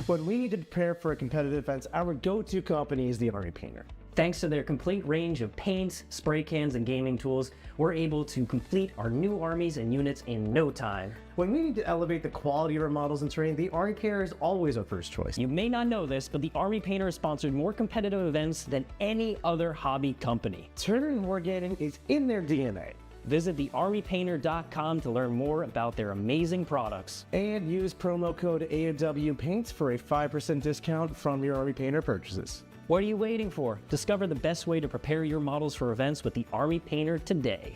When we need to prepare for a competitive event, our go-to company is the Army Painter. Thanks to their complete range of paints, spray cans, and gaming tools, we're able to complete our new armies and units in no time. When we need to elevate the quality of our models and terrain, the Army Painter is always our first choice. You may not know this, but the Army Painter has sponsored more competitive events than any other hobby company. Tournament and wargaming is in their DNA. Visit thearmypainter.com to learn more about their amazing products. And use promo code AOWPaints for a 5% discount from your Army Painter purchases. What are you waiting for? Discover the best way to prepare your models for events with the Army Painter today.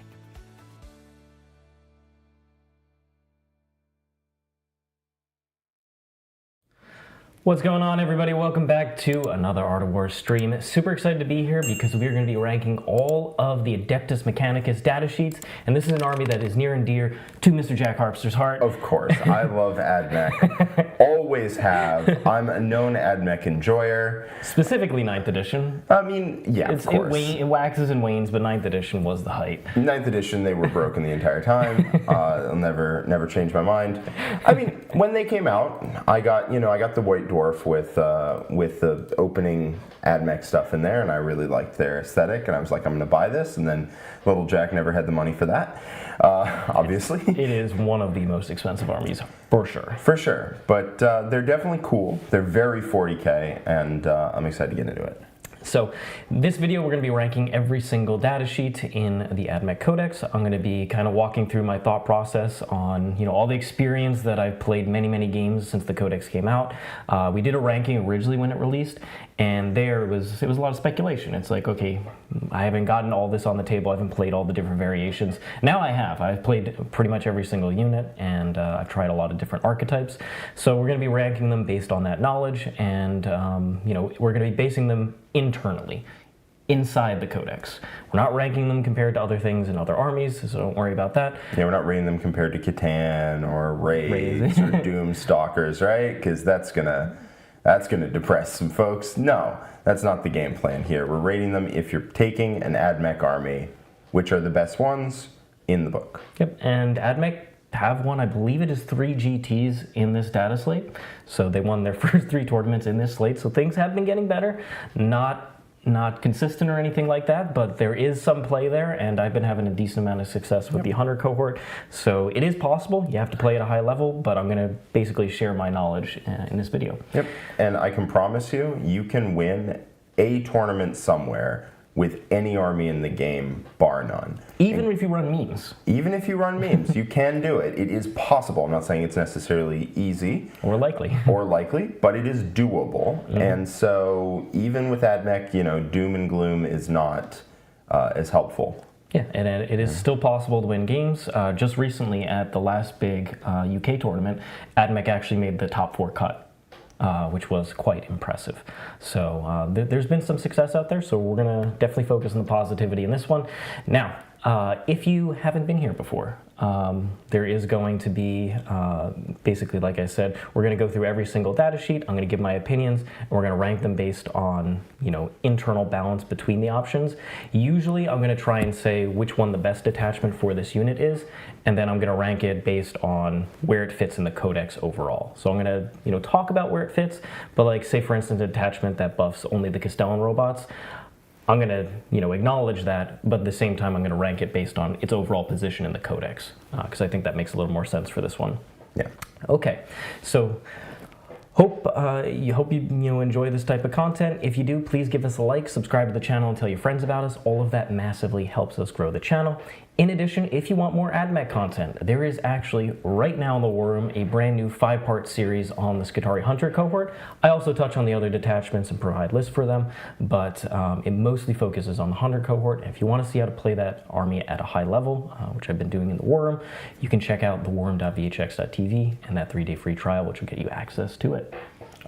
What's going on, everybody? Welcome back to another Art of War stream. Super excited to be here because we are going to be ranking all of the Adeptus Mechanicus data sheets, and this is an army that is near and dear to Mr. Jack Harpster's heart. Of course, I love AdMech. Always have. I'm a known AdMech enjoyer. Specifically 9th edition. I mean, yeah, of course. It waxes and wanes, but 9th edition was the height. 9th edition, they were broken the entire time. I'll never change my mind. I mean, when they came out, I got the White Dwarf with the opening AdMech stuff in there, and I really liked their aesthetic, and I was like, I'm going to buy this, and then little Jack never had the money for that, obviously. It is one of the most expensive armies, for sure. For sure, but they're definitely cool. They're very 40k, and I'm excited to get into it. So this video, we're going to be ranking every single data sheet in the AdMech Codex. I'm going to be kind of walking through my thought process on, all the experience that I've played many games since the Codex came out. We did a ranking originally when it released, and it was a lot of speculation. It's like, okay, I haven't gotten all this on the table. I haven't played all the different variations. Now I have. I've played pretty much every single unit, and I've tried a lot of different archetypes. So we're going to be ranking them based on that knowledge, and we're going to be basing them internally, inside the Codex. We're not ranking them compared to other things in other armies, so don't worry about that. Yeah, we're not rating them compared to Catan or Raids or Doomstalkers, right? Because that's gonna depress some folks. No, that's not the game plan here. We're rating them if you're taking an AdMech army, which are the best ones in the book. Yep, and AdMech have won, I believe it is 3 GTs in this data slate. So they won their first 3 tournaments in this slate. So things have been getting better. Not consistent or anything like that, but there is some play there, and I've been having a decent amount of success with the Hunter cohort. So it is possible. You have to play at a high level, but I'm going to basically share my knowledge in this video. Yep, and I can promise you can win a tournament somewhere with any army in the game, bar none. Even if you run memes. Even if you run memes, you can do it. It is possible. I'm not saying it's necessarily easy. Or likely. But it is doable. Mm-hmm. And so even with AdMech, doom and gloom is not as helpful. Yeah, and it is still possible to win games. Just recently at the last big UK tournament, AdMech actually made the top 4 cut. Which was quite impressive. So there's been some success out there, so we're going to definitely focus on the positivity in this one. Now, if you haven't been here before, there is going to be, basically, like I said, we're going to go through every single data sheet. I'm going to give my opinions, and we're going to rank them based on, internal balance between the options. Usually, I'm going to try and say which one the best attachment for this unit is, and then I'm going to rank it based on where it fits in the Codex overall. So I'm going to, talk about where it fits, but like, say, for instance, an attachment that buffs only the Kastelon robots, I'm going to, acknowledge that, but at the same time, I'm going to rank it based on its overall position in the Codex, because I think that makes a little more sense for this one. Yeah. Okay, so hope you enjoy this type of content. If you do, please give us a like, subscribe to the channel, and tell your friends about us. All of that massively helps us grow the channel. In addition, if you want more AdMech content, there is actually, right now in the War Room, a brand new 5-part series on the Skitarii Hunter cohort. I also touch on the other detachments and provide lists for them, but it mostly focuses on the Hunter cohort. And if you want to see how to play that army at a high level, which I've been doing in the War Room, you can check out thewarroom.vhx.tv and that 3-day free trial, which will get you access to it.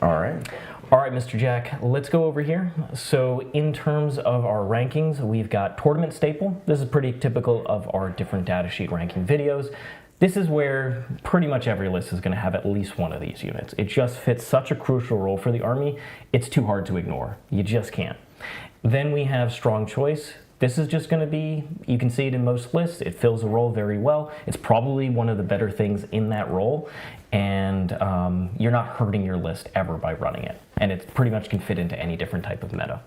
All right. All right, Mr. Jack, let's go over here. So in terms of our rankings, we've got Tournament Staple. This is pretty typical of our different data sheet ranking videos. This is where pretty much every list is going to have at least one of these units. It just fits such a crucial role for the army, it's too hard to ignore. You just can't. Then we have Strong Choice. This is just going to be, you can see it in most lists, it fills a role very well. It's probably one of the better things in that role, and you're not hurting your list ever by running it. And it pretty much can fit into any different type of meta.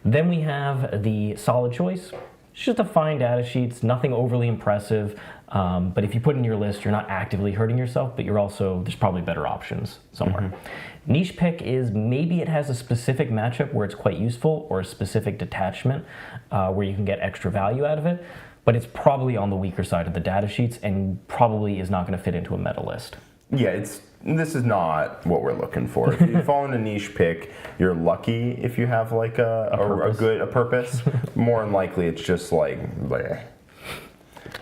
Then we have the solid choice. It's just a fine data sheets, nothing overly impressive, but if you put in your list, you're not actively hurting yourself, but you're also, there's probably better options somewhere. Niche pick is maybe it has a specific matchup where it's quite useful, or a specific detachment where you can get extra value out of it, but it's probably on the weaker side of the data sheets and probably is not going to fit into a meta list. Yeah, this is not what we're looking for. If you fall in a niche pick, you're lucky if you have like a purpose. More than likely, it's just like bleh.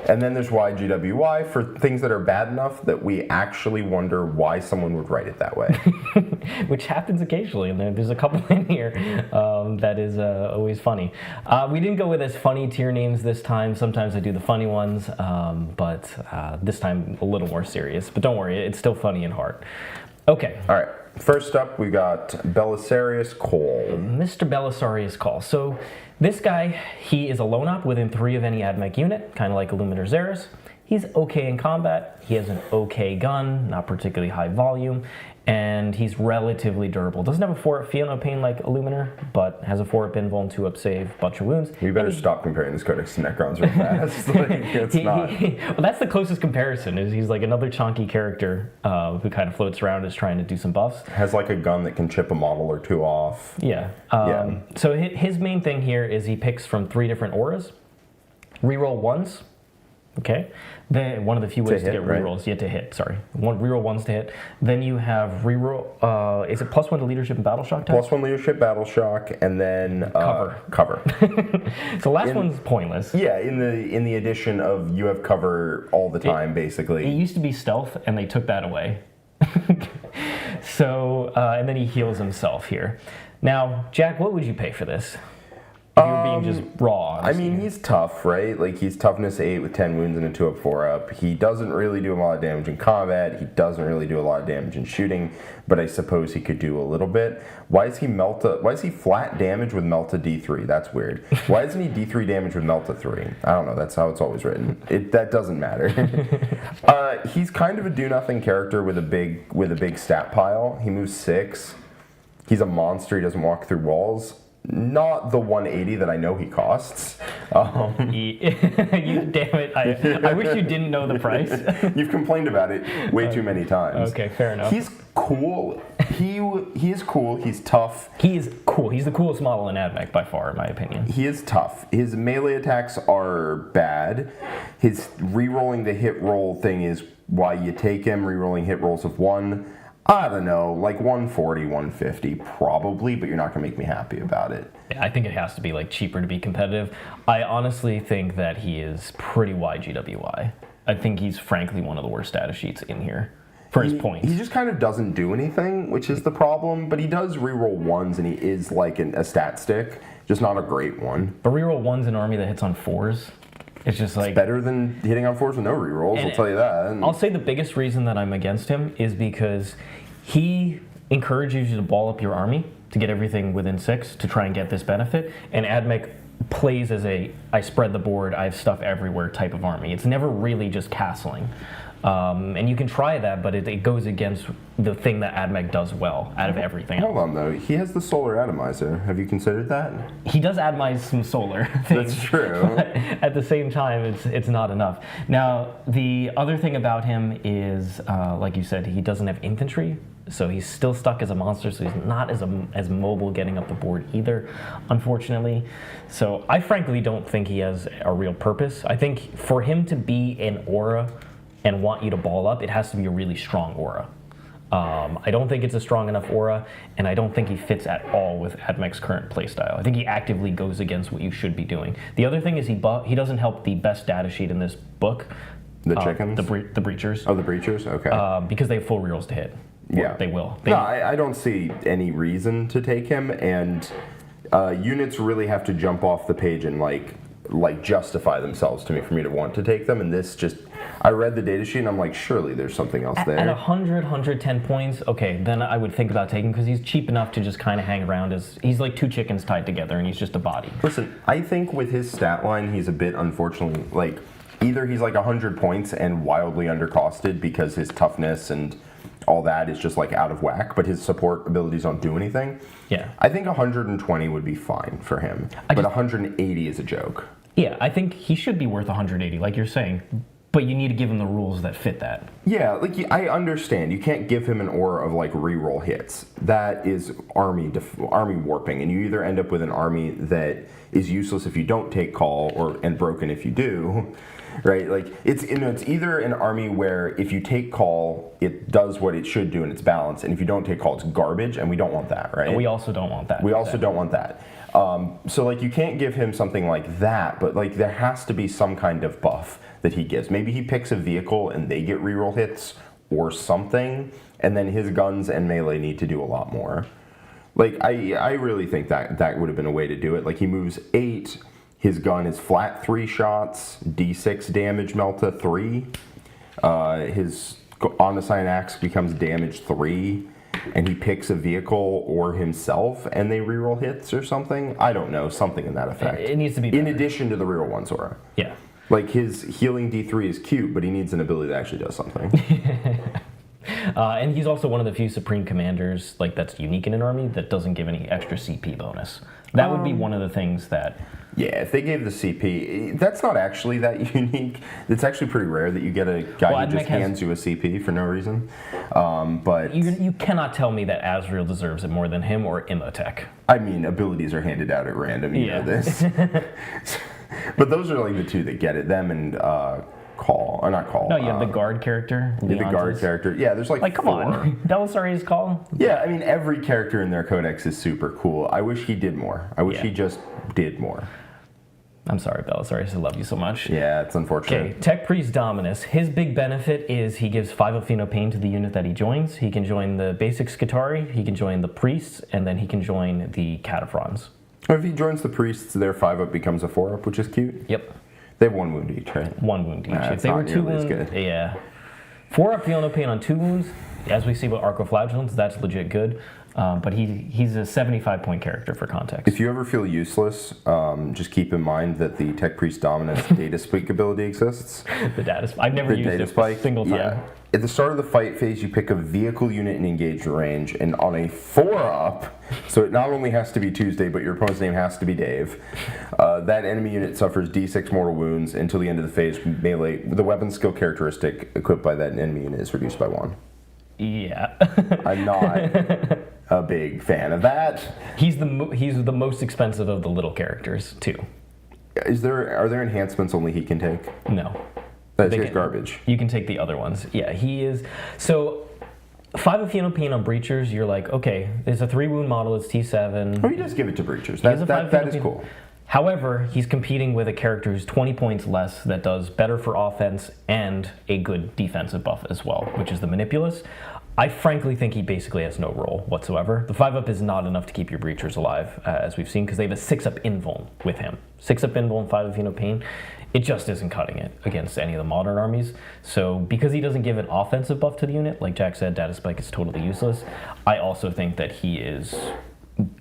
And then there's YGWY for things that are bad enough that we actually wonder why someone would write it that way. Which happens occasionally, and there's a couple in here that is always funny. We didn't go with as funny tier names this time. Sometimes I do the funny ones, but this time a little more serious. But don't worry, it's still funny in heart. Okay. All right. First up, we got Belisarius Cawl. Mr. Belisarius Cawl. So this guy, he is a lone op within 3 of any AdMech unit, kind of like Illuminator Xeris. He's okay in combat. He has an okay gun, not particularly high volume, and he's relatively durable. Doesn't have a 4-up feel no pain like Illuminator, but has a 4-up invul and 2-up save, bunch of wounds. We better stop comparing this codex to Necrons real fast. It's not. Well, that's the closest comparison. Is he's like another chunky character who kind of floats around, is trying to do some buffs. Has like a gun that can chip a model or 2 off. Yeah. So his main thing here is he picks from 3 different auras. Reroll 1s. Okay, then one of the few ways to get rerolls, to hit. Sorry, reroll 1s to hit. Then you have reroll. Is it +1 to leadership and battle shock? +1 leadership, battle shock, and then cover. So last one's pointless. Yeah, in the addition of you have cover all the time, basically. It used to be stealth, and they took that away. So and then he heals himself here. Now, Jack, what would you pay for this? If you were being just raw. Honestly. I mean, he's tough, right? Like, he's toughness 8 with 10 wounds and a 2-up, 4-up. He doesn't really do a lot of damage in combat. He doesn't really do a lot of damage in shooting, but I suppose he could do a little bit. Why is he flat damage with Melta D3? That's weird. Why isn't he D3 damage with Melta 3? I don't know. That's how it's always written. That doesn't matter. He's kind of a do-nothing character with a big stat pile. He moves 6. He's a monster. He doesn't walk through walls. Not the 180 that I know he costs. You damn it! I wish you didn't know the price. You've complained about it way too many times. Okay, fair enough. He's cool. He is cool. He's tough. He is cool. He's the coolest model in AdMech by far, in my opinion. He is tough. His melee attacks are bad. His re-rolling the hit roll thing is why you take him. Re-rolling hit rolls of 1. I don't know, like 140, 150 probably, but you're not going to make me happy about it. I think it has to be like cheaper to be competitive. I honestly think that he is pretty YGWY. I think he's frankly one of the worst data sheets in here for his points. He just kind of doesn't do anything, which is the problem, but he does reroll 1s and he is like a stat stick, just not a great one. But reroll 1s in an army that hits on 4s. It's just like... It's better than hitting on 4s with no rerolls, I'll tell you that. And I'll say the biggest reason that I'm against him is because he encourages you to ball up your army to get everything within 6 to try and get this benefit, and AdMech plays as I spread the board, I have stuff everywhere type of army. It's never really just castling. And you can try that, but it goes against the thing that AdMech does well out of everything else. Hold on, though. He has the solar atomizer. Have you considered that? He does atomize some solar things. That's true. But at the same time, it's not enough. Now, the other thing about him is, like you said, he doesn't have infantry, so he's still stuck as a monster, so he's not as mobile getting up the board either, unfortunately. So I frankly don't think he has a real purpose. I think for him to be an aura and want you to ball up, it has to be a really strong aura. I don't think it's a strong enough aura, and I don't think he fits at all with AdMech's current playstyle. I think he actively goes against what you should be doing. The other thing is he doesn't help the best data sheet in this book. The chickens? The Breachers. Oh, the Breachers? Okay. Because they have full rerolls to hit. Yeah. They will. No, I don't see any reason to take him, and units really have to jump off the page and like justify themselves to me for me to want to take them, and this just... I read the data sheet and I'm like, surely there's something else there. At 100, 110 points, okay, then I would think about taking, because he's cheap enough to just kind of hang around as, he's like 2 chickens tied together and he's just a body. Listen, I think with his stat line, he's a bit, unfortunately, like, either he's like 100 points and wildly undercosted because his toughness and all that is just like out of whack, but his support abilities don't do anything. Yeah. I think 120 would be fine for him, but 180 is a joke. Yeah, I think he should be worth 180, like you're saying, but you need to give him the rules that fit that. Yeah, like I understand. You can't give him an aura of like reroll hits. That is army warping, and you either end up with an army that is useless if you don't take call, and broken if you do. Right, like it's either an army where if you take call, it does what it should do and it's balanced, and if you don't take call, it's garbage, and we don't want that, right? And we also don't want that. We also don't want that. So like you can't give him something like that, but like there has to be some kind of buff that he gives. Maybe he picks a vehicle and they get reroll hits or something, and then his guns and melee need to do a lot more. Like I really think that would have been a way to do it. Like he moves 8. His gun is flat 3 shots, D6 damage Melta 3. His Onasine Axe becomes damage 3, and he picks a vehicle or himself, and they reroll hits or something. I don't know, something in that effect. It needs to be better. In addition to the reroll 1 aura. Yeah. Like his healing D3 is cute, but he needs an ability that actually does something. And he's also one of the few Supreme Commanders like that's unique in an army that doesn't give any extra CP bonus. That would be one of the things that... Yeah, if they gave the CP, that's not actually that unique. It's actually pretty rare that you get a guy who just hands you a CP for no reason. But you cannot tell me that Azrael deserves it more than him or Imhotep. I mean, abilities are handed out at random. You know this. But those are like the 2 that get it. Them and Cawl, or not Cawl. No, you have the guard character. The guard character. Yeah, there's like 4. Come on, Belisarius Cawl. Yeah, I mean every character in their codex is super cool. I wish he did more. I wish he just did more. I'm sorry, Belisarius, I love you so much. Yeah, it's unfortunate. Okay, Tech Priest Dominus. His big benefit is he gives 5 of Pheno Pain to the unit that he joins. He can join the basic Skitarii, he can join the priests, and then he can join the Kataphrons. Or if he joins the priests, their 5-up becomes a 4-up, which is cute. Yep. They have 1 wound each, right? 1 wound each. If they were 2 wounds, good. yeah. 4-up Pheno Pain on 2 wounds. As we see with Arcoflagellants, that's legit good. But he's a 75-point character for context. If you ever feel useless, just keep in mind that the Tech Priest Dominus data spike ability exists. The data spike. I've never used it a single time. Yeah. At the start of the fight phase, you pick a vehicle unit in engaged range, and on a 4-up, so it not only has to be Tuesday, but your opponent's name has to be Dave, that enemy unit suffers D6 mortal wounds until the end of the phase. Melee, the weapon skill characteristic equipped by that enemy unit is reduced by 1. Yeah. I'm not a big fan of that. He's the most expensive of the little characters too. Are there enhancements only he can take? No. That's just garbage. You can take the other ones. Yeah, he is. So 5 of Pheno Pain on Breachers, you're like, okay, it's a 3-wound model, it's T7. Oh, he does give it to Breachers. That is cool. However, he's competing with a character who's 20 points less that does better for offense and a good defensive buff as well, which is the Manipulus. I frankly think he basically has no role whatsoever. The 5-up is not enough to keep your Breachers alive, as we've seen, because they have a 6-up invuln with him. 6-up invuln, 5 of Pheno Pain. It just isn't cutting it against any of the modern armies. So because he doesn't give an offensive buff to the unit, like Jack said, Data Spike is totally useless. I also think that he is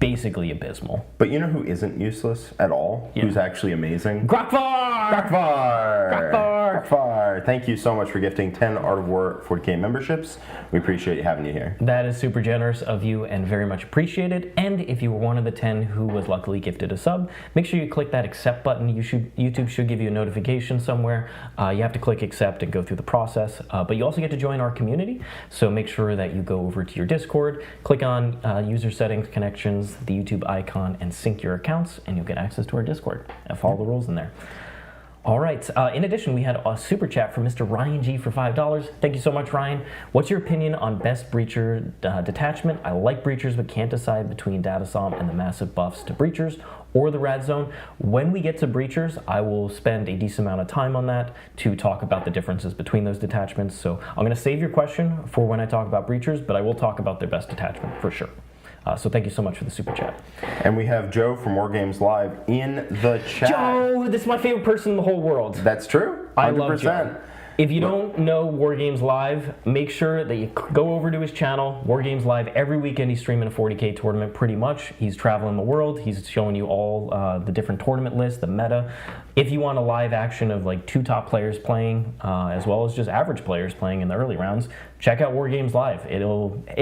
basically abysmal. But you know who isn't useless at all? Yeah. Who's actually amazing? Grokvar! Thank you so much for gifting 10 Art of War 40k memberships. We appreciate having you here. That is super generous of you and very much appreciated. And if you were one of the 10 who was luckily gifted a sub, make sure you click that accept button. YouTube should give you a notification somewhere. You have to click accept and go through the process. But you also get to join our community. So make sure that you go over to your Discord, click on user settings, connections, the YouTube icon, and sync your accounts, and you'll get access to our Discord and follow the rules in there. All right. In addition, we had a super chat from Mr. Ryan G for $5. Thank you so much, Ryan. What's your opinion on best Breacher detachment? I like Breachers, but can't decide between Datasom and the massive buffs to Breachers or the Rad Zone. When we get to Breachers, I will spend a decent amount of time on that to talk about the differences between those detachments. So I'm going to save your question for when I talk about Breachers, but I will talk about their best detachment for sure. So thank you so much for the super chat. And we have Joe from War Games Live in the chat. Joe, this is my favorite person in the whole world. That's true. 100%. I love Joe. If you don't know War Games Live, make sure that you go over to his channel, War Games Live. Every weekend he's streaming a 40k tournament pretty much. He's traveling the world. He's showing you all the different tournament lists, the meta. If you want a live action of like 2 top players playing, as well as just average players playing in the early rounds, check out War Games Live. It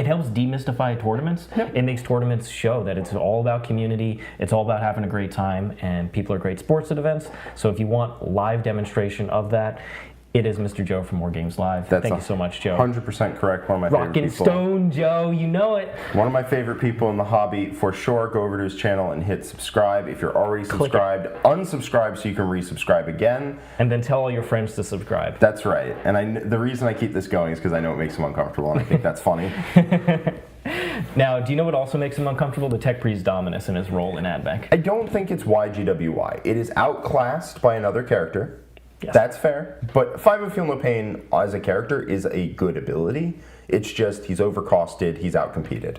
helps demystify tournaments. Yep. It makes tournaments show that it's all about community. It's all about having a great time, and people are great sports at events. So if you want live demonstration of that, it is Mr. Joe from War Games Live. Thank you so much, Joe. 100% correct. One of my favorite Rockin' people. Stone, Joe. You know it. One of my favorite people in the hobby. For sure, go over to his channel and hit subscribe. If you're already subscribed, unsubscribe so you can resubscribe again. And then tell all your friends to subscribe. That's right. And the reason I keep this going is because I know it makes them uncomfortable, and I think that's funny. Now, do you know what also makes him uncomfortable? The Tech Priest Dominus and his role in AdMech. I don't think it's YGWY. It is outclassed by another character. Yes. That's fair. But 5 of Feel No Pain as a character is a good ability. It's just he's overcosted, he's outcompeted.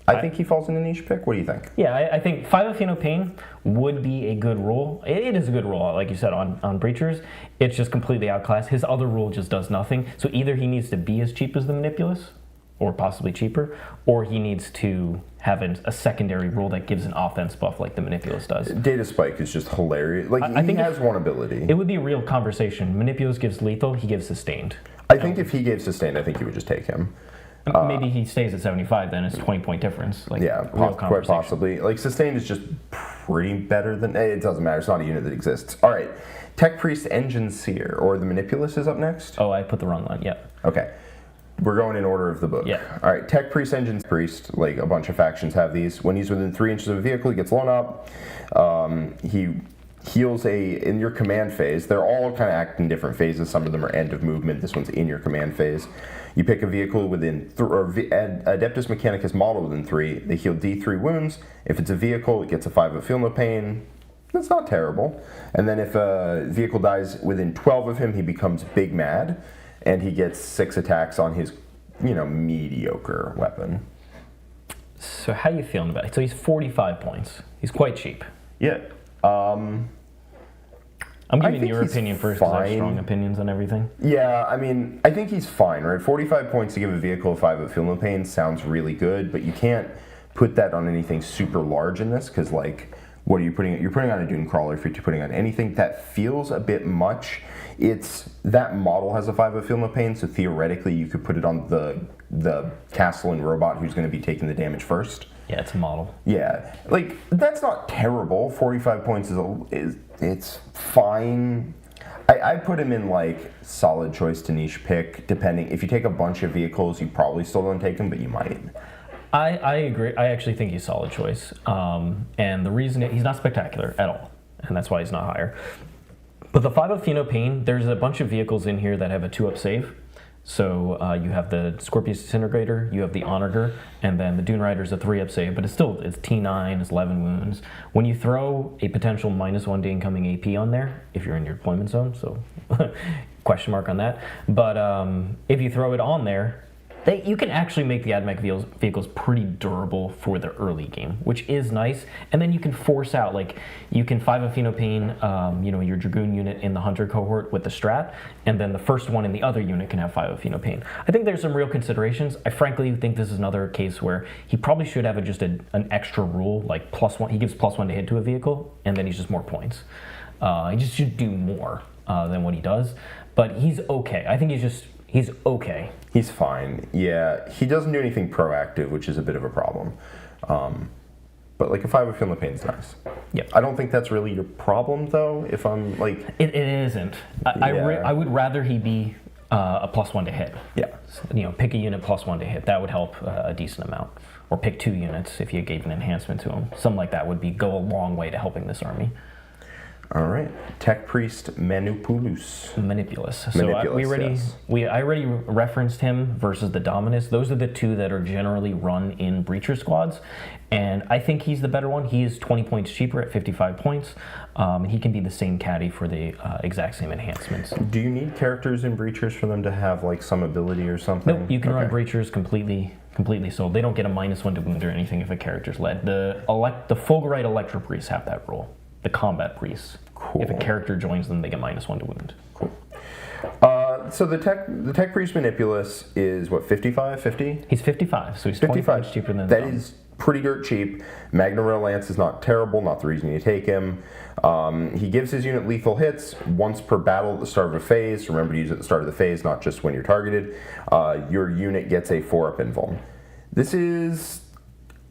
I think he falls in a niche pick. What do you think? Yeah, I think 5 of Feel No Pain would be a good rule. It is a good rule, like you said, on Breachers. It's just completely outclassed. His other rule just does nothing. So either he needs to be as cheap as the Manipulus, or possibly cheaper, or he needs to have a secondary rule that gives an offense buff like the Manipulus does. Data Spike is just hilarious. Like, I think he has one ability. It would be a real conversation. Manipulus gives lethal, he gives sustained. I think if he gave sustained, I think you would just take him. Maybe he stays at 75, then it's a 20-point difference. Like, yeah, real quite possibly. Like, sustained is just pretty better than... It doesn't matter, it's not a unit that exists. All right, Tech Priest Engineseer, or the Manipulus is up next? Oh, I put the wrong one, yep. Okay. We're going in order of the book. Yeah. All right, Tech Priest, Engine Priest, like a bunch of factions have these. When he's within 3 inches of a vehicle, he gets blown up. He heals in your command phase. They're all kind of act in different phases. Some of them are end of movement. This one's in your command phase. You pick a vehicle within, Adeptus Mechanicus model within 3. They heal D3 wounds. If it's a vehicle, it gets a 5 of Feel No Pain. That's not terrible. And then if a vehicle dies within 12 of him, he becomes big mad. And he gets 6 attacks on his, mediocre weapon. So how you feeling about it? So he's 45 points. He's quite cheap. Yeah. I'm giving your opinion first because I have strong opinions on everything. Yeah, I think he's fine, right? 45 points to give a vehicle a 5 of Feel No Pain sounds really good, but you can't put that on anything super large in this because, like, what are you putting? You're putting on a Dunecrawler if you're putting on anything that feels a bit much. That model has a 5 of Feel No Pain, so theoretically you could put it on the Kastelon robot who's going to be taking the damage first. Yeah, it's a model. Yeah, like that's not terrible. 45 points is it's fine. I put him in like solid choice to niche pick. Depending if you take a bunch of vehicles, you probably still don't take him, but you might. I agree. I actually think he's solid choice. And the reason he's not spectacular at all, and that's why he's not higher. But the 5 of Feel No Pain, there's a bunch of vehicles in here that have a 2-up save. So you have the Skorpius Disintegrator, you have the Onager, and then the Dunerider's a 3-up save, but it's T9, it's 11 wounds. When you throw a potential -1 to incoming AP on there, if you're in your deployment zone, so question mark on that. But if you throw it on there, you can actually make the AdMech vehicles pretty durable for the early game, which is nice. And then you can force out, like, you can 5 of Feel No Pain, your Dragoon unit in the Hunter cohort with the Strat, and then the first one in the other unit can have 5 of Feel No Pain. I think there's some real considerations. I frankly think this is another case where he probably should have just an extra rule, like +1. He gives +1 to hit to a vehicle, and then he's just more points. He just should do more than what he does. But he's okay. I think he's okay. He's fine. Yeah, he doesn't do anything proactive, which is a bit of a problem. But like a 5 of Feel No Pain is nice. Yeah. I don't think that's really your problem, though. If I'm like, it isn't. I would rather he be a +1 to hit. Yeah. So, pick a unit +1 to hit. That would help a decent amount. Or pick 2 units if you gave an enhancement to him. Something like that would go a long way to helping this army. All right, Tech Priest Manipulus. Manipulus. So I already referenced him versus the Dominus. Those are the 2 that are generally run in Breacher squads, and I think he's the better one. He is 20 points cheaper at 55 points. He can be the same caddy for the exact same enhancements. Do you need characters in Breachers for them to have like some ability or something? Nope, you can run Breachers completely sold. They don't get a -1 to wound or anything if a character's led. The Fulgurite Electro-priests have that rule. The combat priests. Cool. If a character joins them, they get -1 to wound. Cool. So the tech priest Manipulus is what, 55, 50? He's 55, so he's 55. 25 cheaper than That Dom. is pretty dirt cheap. Magna Rail Lance is not terrible, not the reason you take him. He gives his unit lethal hits once per battle at the start of a phase. Remember to use it at the start of the phase, not just when you're targeted. Your unit gets a 4-up invuln. This is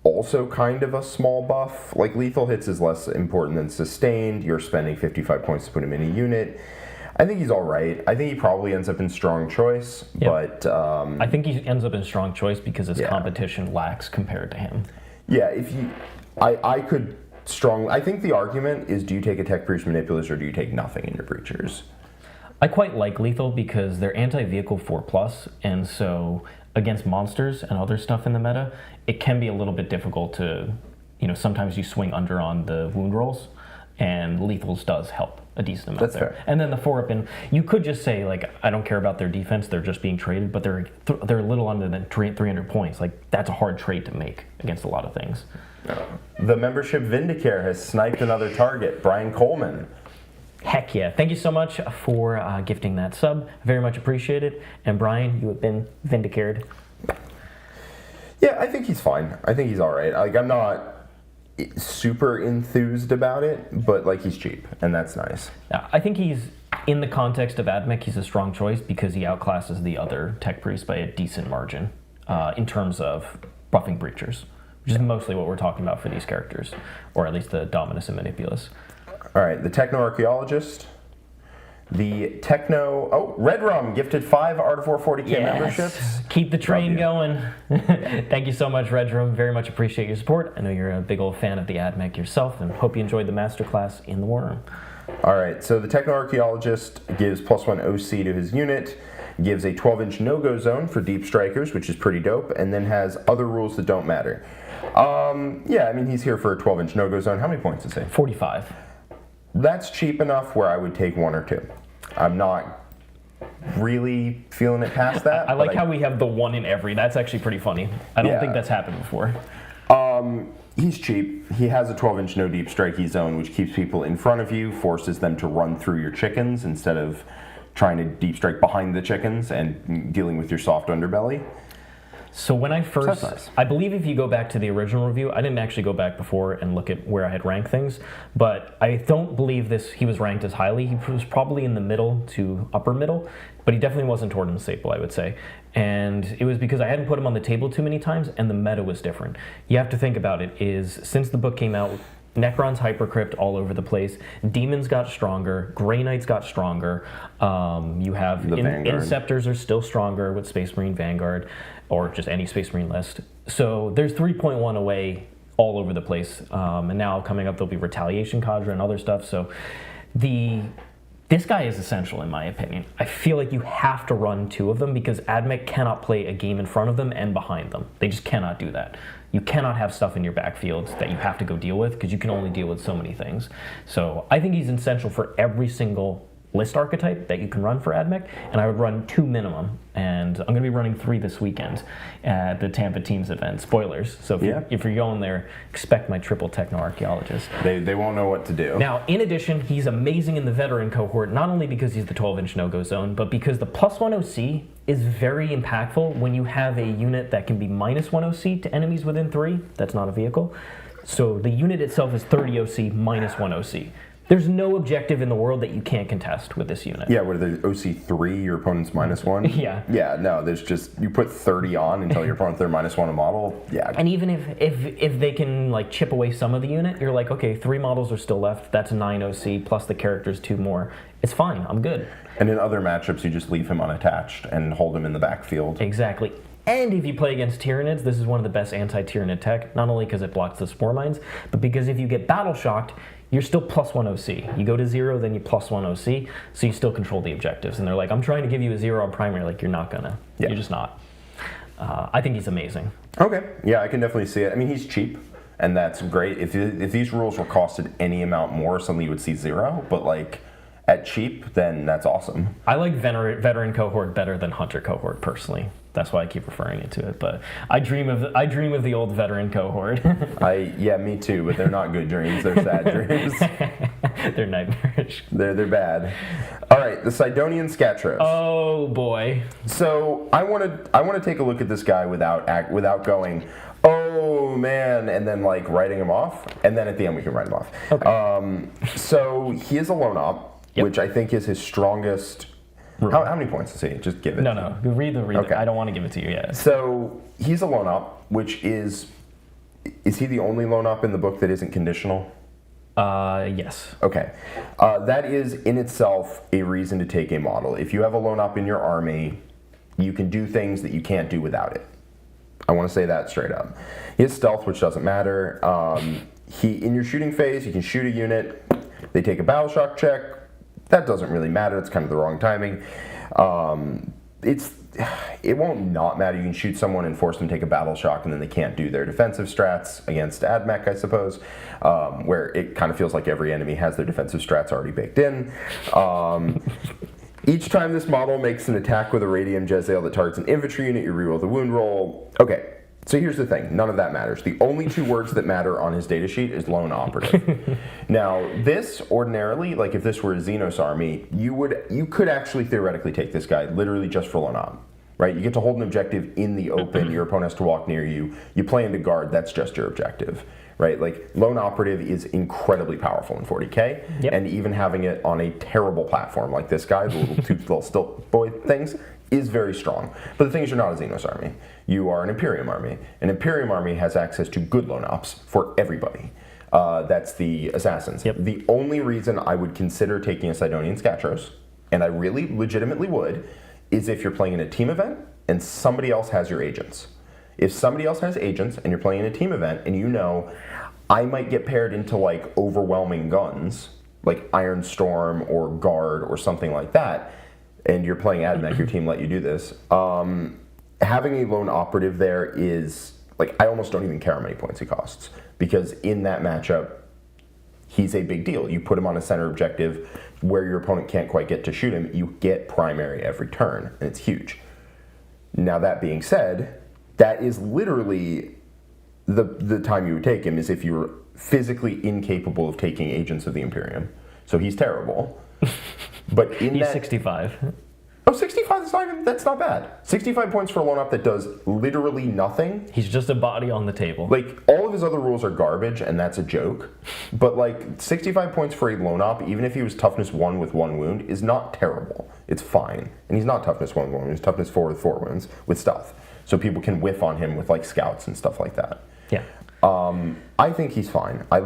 also kind of a small buff. Like, lethal hits is less important than sustained. You're spending 55 points to put him in a unit. I think he's all right. I think he probably ends up in strong choice, but... I think he ends up in strong choice because his competition lacks compared to him. Yeah, if you... I could strongly... I think the argument is, do you take a Tech Priest Manipulus or do you take nothing in your Breachers? I quite like lethal because they're anti-vehicle 4+, and so against monsters and other stuff in the meta, it can be a little bit difficult to, sometimes you swing under on the wound rolls, and lethals does help a decent amount. That's there. fair. And then the 4-up, and you could just say, like, I don't care about their defense, they're just being traded, but they're a little under than 300 points. Like, that's a hard trade to make against a lot of things. The membership Vindicare has sniped another target, Brian Coleman. Heck yeah. Thank you so much for gifting that sub. Very much appreciated. And Brian, you have been vindicated. Yeah, I think he's fine. I think he's all right. Like, I'm not super enthused about it, but, like, he's cheap, and that's nice. I think he's, in the context of AdMech, he's a strong choice because he outclasses the other tech priests by a decent margin in terms of buffing breachers, which is mostly what we're talking about for these characters, or at least the Dominus and Manipulus. All right, the Technoarcheologist. The Red Rum gifted 5 Artifor 40k memberships. Keep the train going. Thank you so much, Red Rum. Very much appreciate your support. I know you're a big old fan of the AdMech yourself, and hope you enjoyed the masterclass in the War Room. All right, so the Technoarcheologist gives +1 OC to his unit, gives a 12-inch no-go zone for deep strikers, which is pretty dope, and then has other rules that don't matter. Yeah, I mean, he's here for a 12-inch no-go zone. How many points is he? 45. That's cheap enough where I would take 1 or 2. I'm not really feeling it past that. I like how we have the 1 in every. That's actually pretty funny. I don't think that's happened before. He's cheap. He has a 12-inch no deep strikey zone, which keeps people in front of you, forces them to run through your chickens instead of trying to deep strike behind the chickens and dealing with your soft underbelly. So when I first, nice. I believe if you go back to the original review, I didn't actually go back before and look at where I had ranked things, but I don't believe he was ranked as highly. He was probably in the middle to upper middle, but he definitely wasn't Tournament staple, I would say. And it was because I hadn't put him on the table too many times, and the meta was different. You have to think about it, is since the book came out, Necron's hypercrypt all over the place. Demons got stronger. Grey Knights got stronger. You have Inceptors are still stronger with Space Marine Vanguard, or just any Space Marine list. So there's 3.1 away all over the place. And now coming up, there'll be Retaliation Cadre and other stuff. So this guy is essential in my opinion. I feel like you have to run 2 of them because AdMech cannot play a game in front of them and behind them. They just cannot do that. You cannot have stuff in your backfield that you have to go deal with because you can only deal with so many things. So I think he's essential for every single list archetype that you can run for AdMech, and I would run 2 minimum, and I'm going to be running 3 this weekend at the Tampa Teams event. Spoilers, so if you're going there, expect my triple Technoarcheologist. They won't know what to do. Now, in addition, he's amazing in the veteran cohort, not only because he's the 12-inch no-go zone, but because the +1 OC is very impactful when you have a unit that can be -1 OC to enemies within 3. That's not a vehicle. So the unit itself is 30 OC, -1 OC. There's no objective in the world that you can't contest with this unit. Yeah, what are the OC3, your opponent's -1? Yeah. Yeah, no, there's just, you put 30 on until your opponent, they're -1 a model. Yeah. And even if they can like chip away some of the unit, you're like, okay, 3 models are still left. That's 9 OC plus the characters 2 more. It's fine. I'm good. And in other matchups, you just leave him unattached and hold him in the backfield. Exactly. And if you play against Tyranids, this is one of the best anti-Tyranid tech, not only because it blocks the Spore Mines, but because if you get battle shocked, you're still +1 OC. You go to 0, then you +1 OC, so you still control the objectives. And they're like, I'm trying to give you a 0 on primary. Like, you're not gonna. Yeah. You're just not. I think he's amazing. Okay. Yeah, I can definitely see it. I mean, he's cheap, and that's great. If these rules were costed any amount more, suddenly you would see 0, but like, at cheap, then that's awesome. I like veteran cohort better than hunter cohort personally. That's why I keep referring to it. But I dream of the old veteran cohort. Yeah, me too. But they're not good dreams. They're sad dreams. They're nightmarish. They're bad. All right, the Sydonian Skatros. Oh boy. So I want to take a look at this guy without going, oh man, and then like writing him off, and then at the end we can write him off. Okay. So he is a lone op, which I think is his strongest. How many points is he? Just give it. No. Read the. Okay. I don't want to give it to you yet. So he's a lone op, which is he the only lone op in the book that isn't conditional? Yes. Okay. That is in itself a reason to take a model. If you have a lone op in your army, you can do things that you can't do without it. I want to say that straight up. He has stealth, which doesn't matter. In your shooting phase, you can shoot a unit. They take a battle shock check. That doesn't really matter. It's kind of the wrong timing. It won't not matter. You can shoot someone and force them to take a battle shock, and then they can't do their defensive strats against AdMech, I suppose, where it kind of feels like every enemy has their defensive strats already baked in. Each time this model makes an attack with a Radium Jazzail that targets an infantry unit, you reroll the wound roll. Okay, so here's the thing. None of that matters. The only two words that matter on his datasheet is lone operative. Now, this ordinarily, like if this were a Xenos army, you could actually theoretically take this guy literally just for lone op. Right? You get to hold an objective in the open, your opponent has to walk near you, you play into guard, that's just your objective. Right? Like, lone operative is incredibly powerful in 40k, and even having it on a terrible platform like this guy, the little stilt boy things, is very strong. But the thing is, you're not a Xenos army. You are an Imperium army. An Imperium army has access to good lone ops for everybody. That's the assassins. The only reason I would consider taking a Sydonian Skatros, and I really legitimately would, is if you're playing in a team event and somebody else has your agents. If somebody else has agents and you're playing in a team event and you know, I might get paired into like overwhelming guns, like Iron Storm or Guard or something like that, and you're playing AdMech, your team let you do this, having a lone operative there is, like, I almost don't even care how many points he costs, because in that matchup, he's a big deal. You put him on a center objective where your opponent can't quite get to shoot him, you get primary every turn, and it's huge. Now, that being said, that is literally the time you would take him, is if you were physically incapable of taking agents of the Imperium. So he's terrible. But he's 65. Oh, 65 is not even, that's not bad. 65 points for a lone op that does literally nothing. He's just a body on the table. Like, all of his other rules are garbage, and that's a joke. But, like, 65 points for a lone op, even if he was toughness 1 with 1 wound, is not terrible. It's fine. And he's not toughness 1 with 1 wound, he's toughness 4 with 4 wounds, with stealth. So people can whiff on him with, like, scouts and stuff like that. Yeah. I think he's fine. I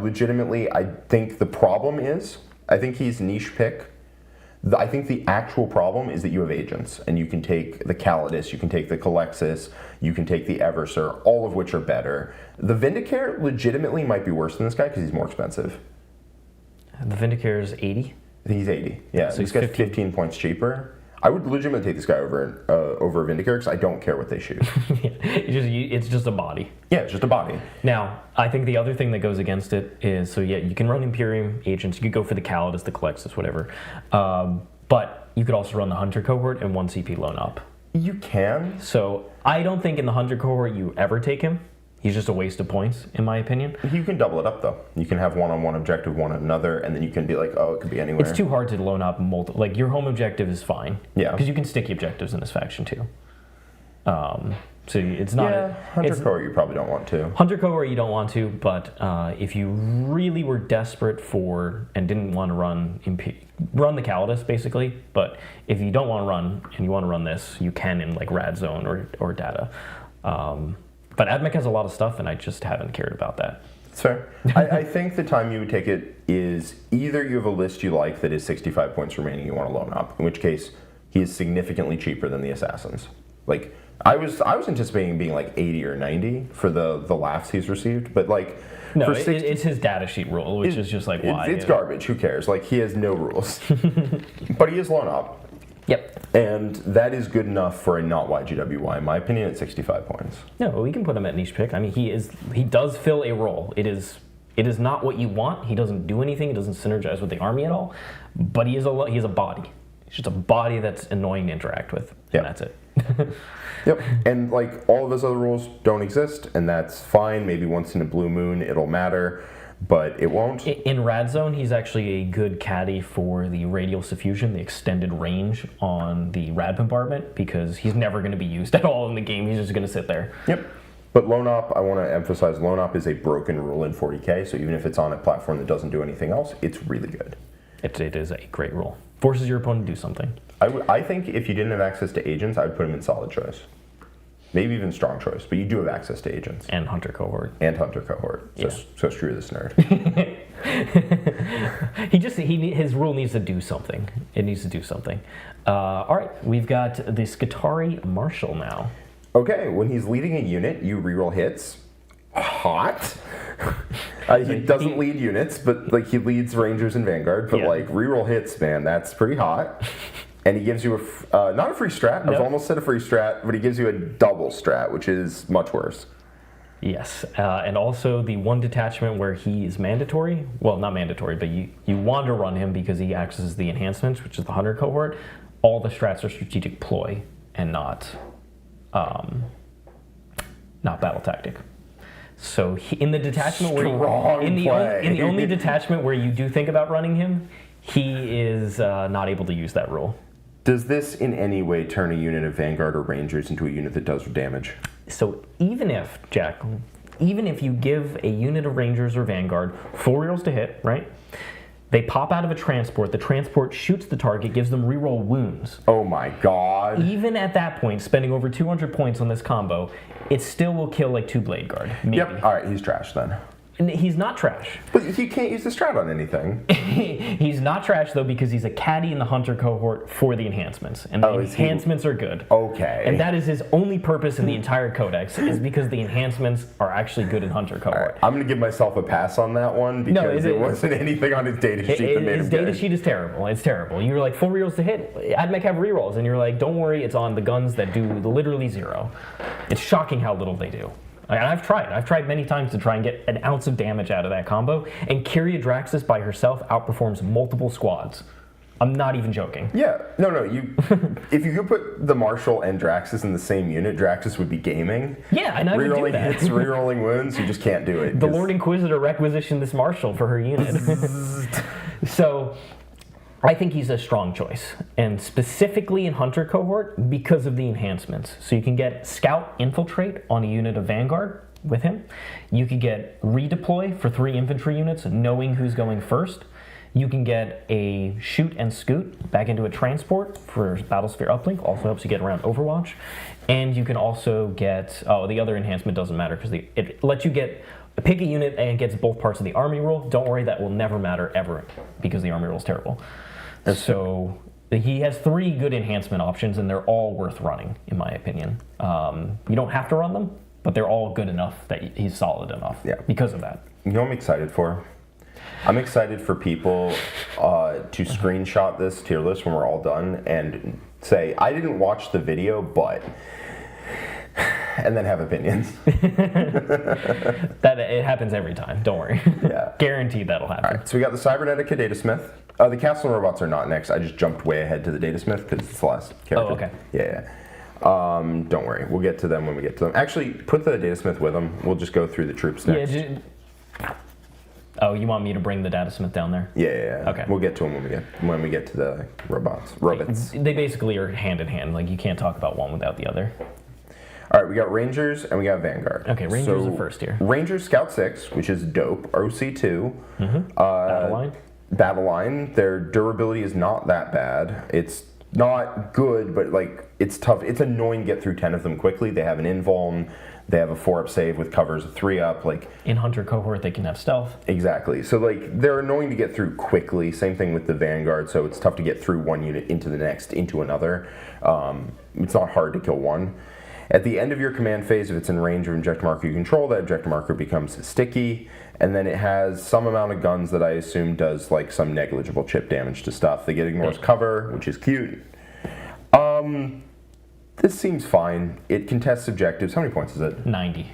think the problem is, I think he's niche pick. I think the actual problem is that you have agents, and you can take the Calidus, you can take the Calexis, you can take the Eversur, all of which are better. The Vindicare legitimately might be worse than this guy because he's more expensive. The Vindicare is 80? I think he's 80. Yeah, so this guy's 15 points cheaper. I would legitimately take this guy over Vindicare because I don't care what they shoot. It's just a body. Yeah, it's just a body. Now, I think the other thing that goes against it is, so yeah, you can run Imperium agents, you could go for the Calidus, the Calexis, whatever. But you could also run the Hunter cohort and 1 CP lone op. You can. So I don't think in the Hunter cohort you ever take him. He's just a waste of points, in my opinion. You can double it up, though. You can have one on one objective, one on another, and then you can be like, oh, it could be anywhere. It's too hard to loan up multiple. Like, your home objective is fine. Yeah. Because you can sticky objectives in this faction, too. So it's not... Yeah, Hunter cohort you probably don't want to. Hunter cohort you don't want to, but if you really were desperate for, and didn't want to run the Calidus, basically, but if you don't want to run, and you want to run this, you can in, like, Rad Zone or Data. But AdMech has a lot of stuff, and I just haven't cared about that. That's fair. I think the time you would take it is either you have a list you like that is 65 points remaining you want to loan up, in which case he is significantly cheaper than the Assassins. Like, I was anticipating being like 80 or 90 for the laughs he's received, but like... No, it's his data sheet rule, which is just like, why? It's garbage. Who cares? Like, he has no rules. But he is loan up. Yep. And that is good enough for a not YGWY, in my opinion, at 65 points. No, we can put him at niche pick. I mean, he does fill a role. It is not what you want. He doesn't do anything. He doesn't synergize with the army at all. But he is a body. He's just a body that's annoying to interact with, and that's it. Yep, and like all of those other rules don't exist, and that's fine. Maybe once in a blue moon it'll matter, but it won't. In Rad Zone, he's actually a good caddy for the radial suffusion, the extended range on the Rad bombardment, because he's never going to be used at all in the game. He's just going to sit there. Yep. But Lone Op, I want to emphasize, Lone Op is a broken rule in 40k, so even if it's on a platform that doesn't do anything else, it's really good. It is a great rule. Forces your opponent to do something. I think if you didn't have access to agents, I would put him in solid choice. Maybe even strong choice, but you do have access to agents. And Hunter Cohort. And Hunter Cohort. So screw this nerd. His rule needs to do something. It needs to do something. All right, we've got the Skitarii Marshal now. Okay, when he's leading a unit, you reroll hits. Hot. He doesn't lead units, but like he leads Rangers and Vanguard. But like reroll hits, man, that's pretty hot. And he gives you not a free strat. I've almost said a free strat, but he gives you a double strat, which is much worse. Yes, and also the one detachment where he is mandatory. Well, not mandatory, but you want to run him because he accesses the enhancements, which is the Hunter Cohort. All the strats are strategic ploy and not battle tactic. So in the detachment where in the only detachment where you do think about running him, he is not able to use that rule. Does this in any way turn a unit of Vanguard or Rangers into a unit that does damage? So even if you give a unit of Rangers or Vanguard 4 rerolls to hit, right? They pop out of a transport. The transport shoots the target, gives them reroll wounds. Oh my god. Even at that point, spending over 200 points on this combo, it still will kill like 2 Blade Guard. Maybe. Yep. All right, he's trash then. And he's not trash. But he can't use the strat on anything. He's not trash though because he's a caddy in the Hunter Cohort for the enhancements, and the enhancements are good. Okay. And that is his only purpose in the entire codex is because the enhancements are actually good in Hunter Cohort. Right. I'm going to give myself a pass on that one because it wasn't anything on his data sheet that made him His data sheet is terrible. It's terrible. You're like 4 rerolls to hit. AdMech have rerolls, and you're like, don't worry, it's on the guns that do literally 0. It's shocking how little they do. And I've tried many times to try and get an ounce of damage out of that combo, and Kyria Draxus by herself outperforms multiple squads. I'm not even joking. Yeah, no, if you could put the Marshal and Draxus in the same unit, Draxus would be gaming. Yeah, and I would do Rerolling that. hits, rerolling wounds, you just can't do it. The Lord Inquisitor requisitioned this Marshal for her unit. So I think he's a strong choice, and specifically in Hunter Cohort because of the enhancements. So you can get Scout Infiltrate on a unit of Vanguard with him. You could get Redeploy for 3 infantry units, knowing who's going first. You can get a Shoot and Scoot back into a transport for Battlesphere Uplink, also helps you get around Overwatch. And you can also get, the other enhancement doesn't matter because it lets you pick a unit and it gets both parts of the army rule. Don't worry, that will never matter ever because the army rule is terrible. And so he has 3 good enhancement options, and they're all worth running, in my opinion. You don't have to run them, but they're all good enough that he's solid enough because of that. You know what I'm excited for? I'm excited for people to screenshot this tier list when we're all done and say, I didn't watch the video, but... and then have opinions. That it happens every time. Don't worry. Yeah. Guaranteed that'll happen. All right, so we got the Cybernetica Datasmith. The Kastelon robots are not next. I just jumped way ahead to the Datasmith because it's the last character. Oh, okay. Yeah. Don't worry. We'll get to them when we get to them. Actually, put the Datasmith with them. We'll just go through the troops next. Oh, you want me to bring the Datasmith down there? Yeah. Okay. We'll get to them when we get to the robots. They basically are hand in hand. Like you can't talk about one without the other. All right, we got Rangers and we got Vanguard. Okay, Rangers are first here. Rangers Scout 6, which is dope. OC2. Battle line. Battle line. Their durability is not that bad. It's not good, but like it's tough. It's annoying to get through 10 of them quickly. They have an invuln. They have a 4-up save with covers of 3-up. Like in Hunter Cohort, they can have stealth. Exactly. So like they're annoying to get through quickly. Same thing with the Vanguard. So it's tough to get through one unit into the next, into another. It's not hard to kill one. At the end of your command phase, if it's in range of objective marker you control, that objective marker becomes sticky, and then it has some amount of guns that I assume does like some negligible chip damage to stuff. They get ignores cover, which is cute. This seems fine. It contests objectives. How many points is it? 90.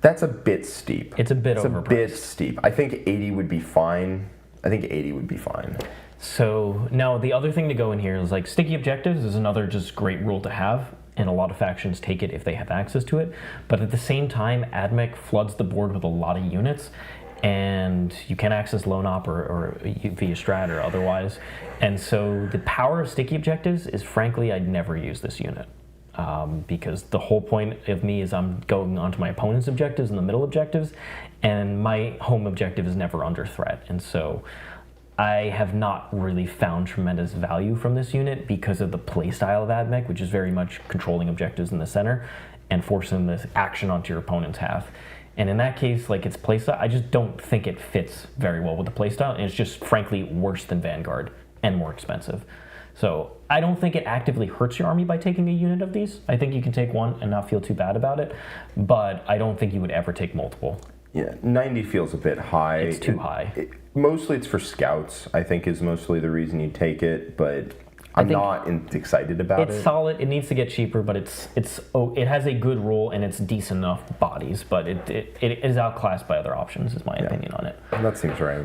That's a bit steep. It's a bit overpriced. It's a bit steep. I think 80 would be fine. So now the other thing to go in here is like sticky objectives is another just great rule to have. and a lot of factions take it if they have access to it. But at the same time, AdMech floods the board with a lot of units, and you can't access Lone Op or via Strat or otherwise. And so the power of sticky objectives is, frankly, I'd never use this unit. Because the whole point of me is I'm going onto my opponent's objectives and the middle objectives, and my home objective is never under threat. And so I have not really found tremendous value from this unit because of the playstyle of AdMech, which is very much controlling objectives in the center and forcing this action onto your opponent's half. And in that case, like its playstyle, I just don't think it fits very well with the playstyle, and it's just frankly worse than Vanguard and more expensive. So I don't think it actively hurts your army by taking a unit of these. I think you can take one and not feel too bad about it, but I don't think you would ever take multiple. Yeah, 90 feels a bit high. It's too high. Mostly it's for scouts, I think, is mostly the reason you take it, but I'm not excited about it. It's solid. It needs to get cheaper, but it has a good rule and it's decent enough bodies, but it is outclassed by other options, is my opinion on it. That seems right.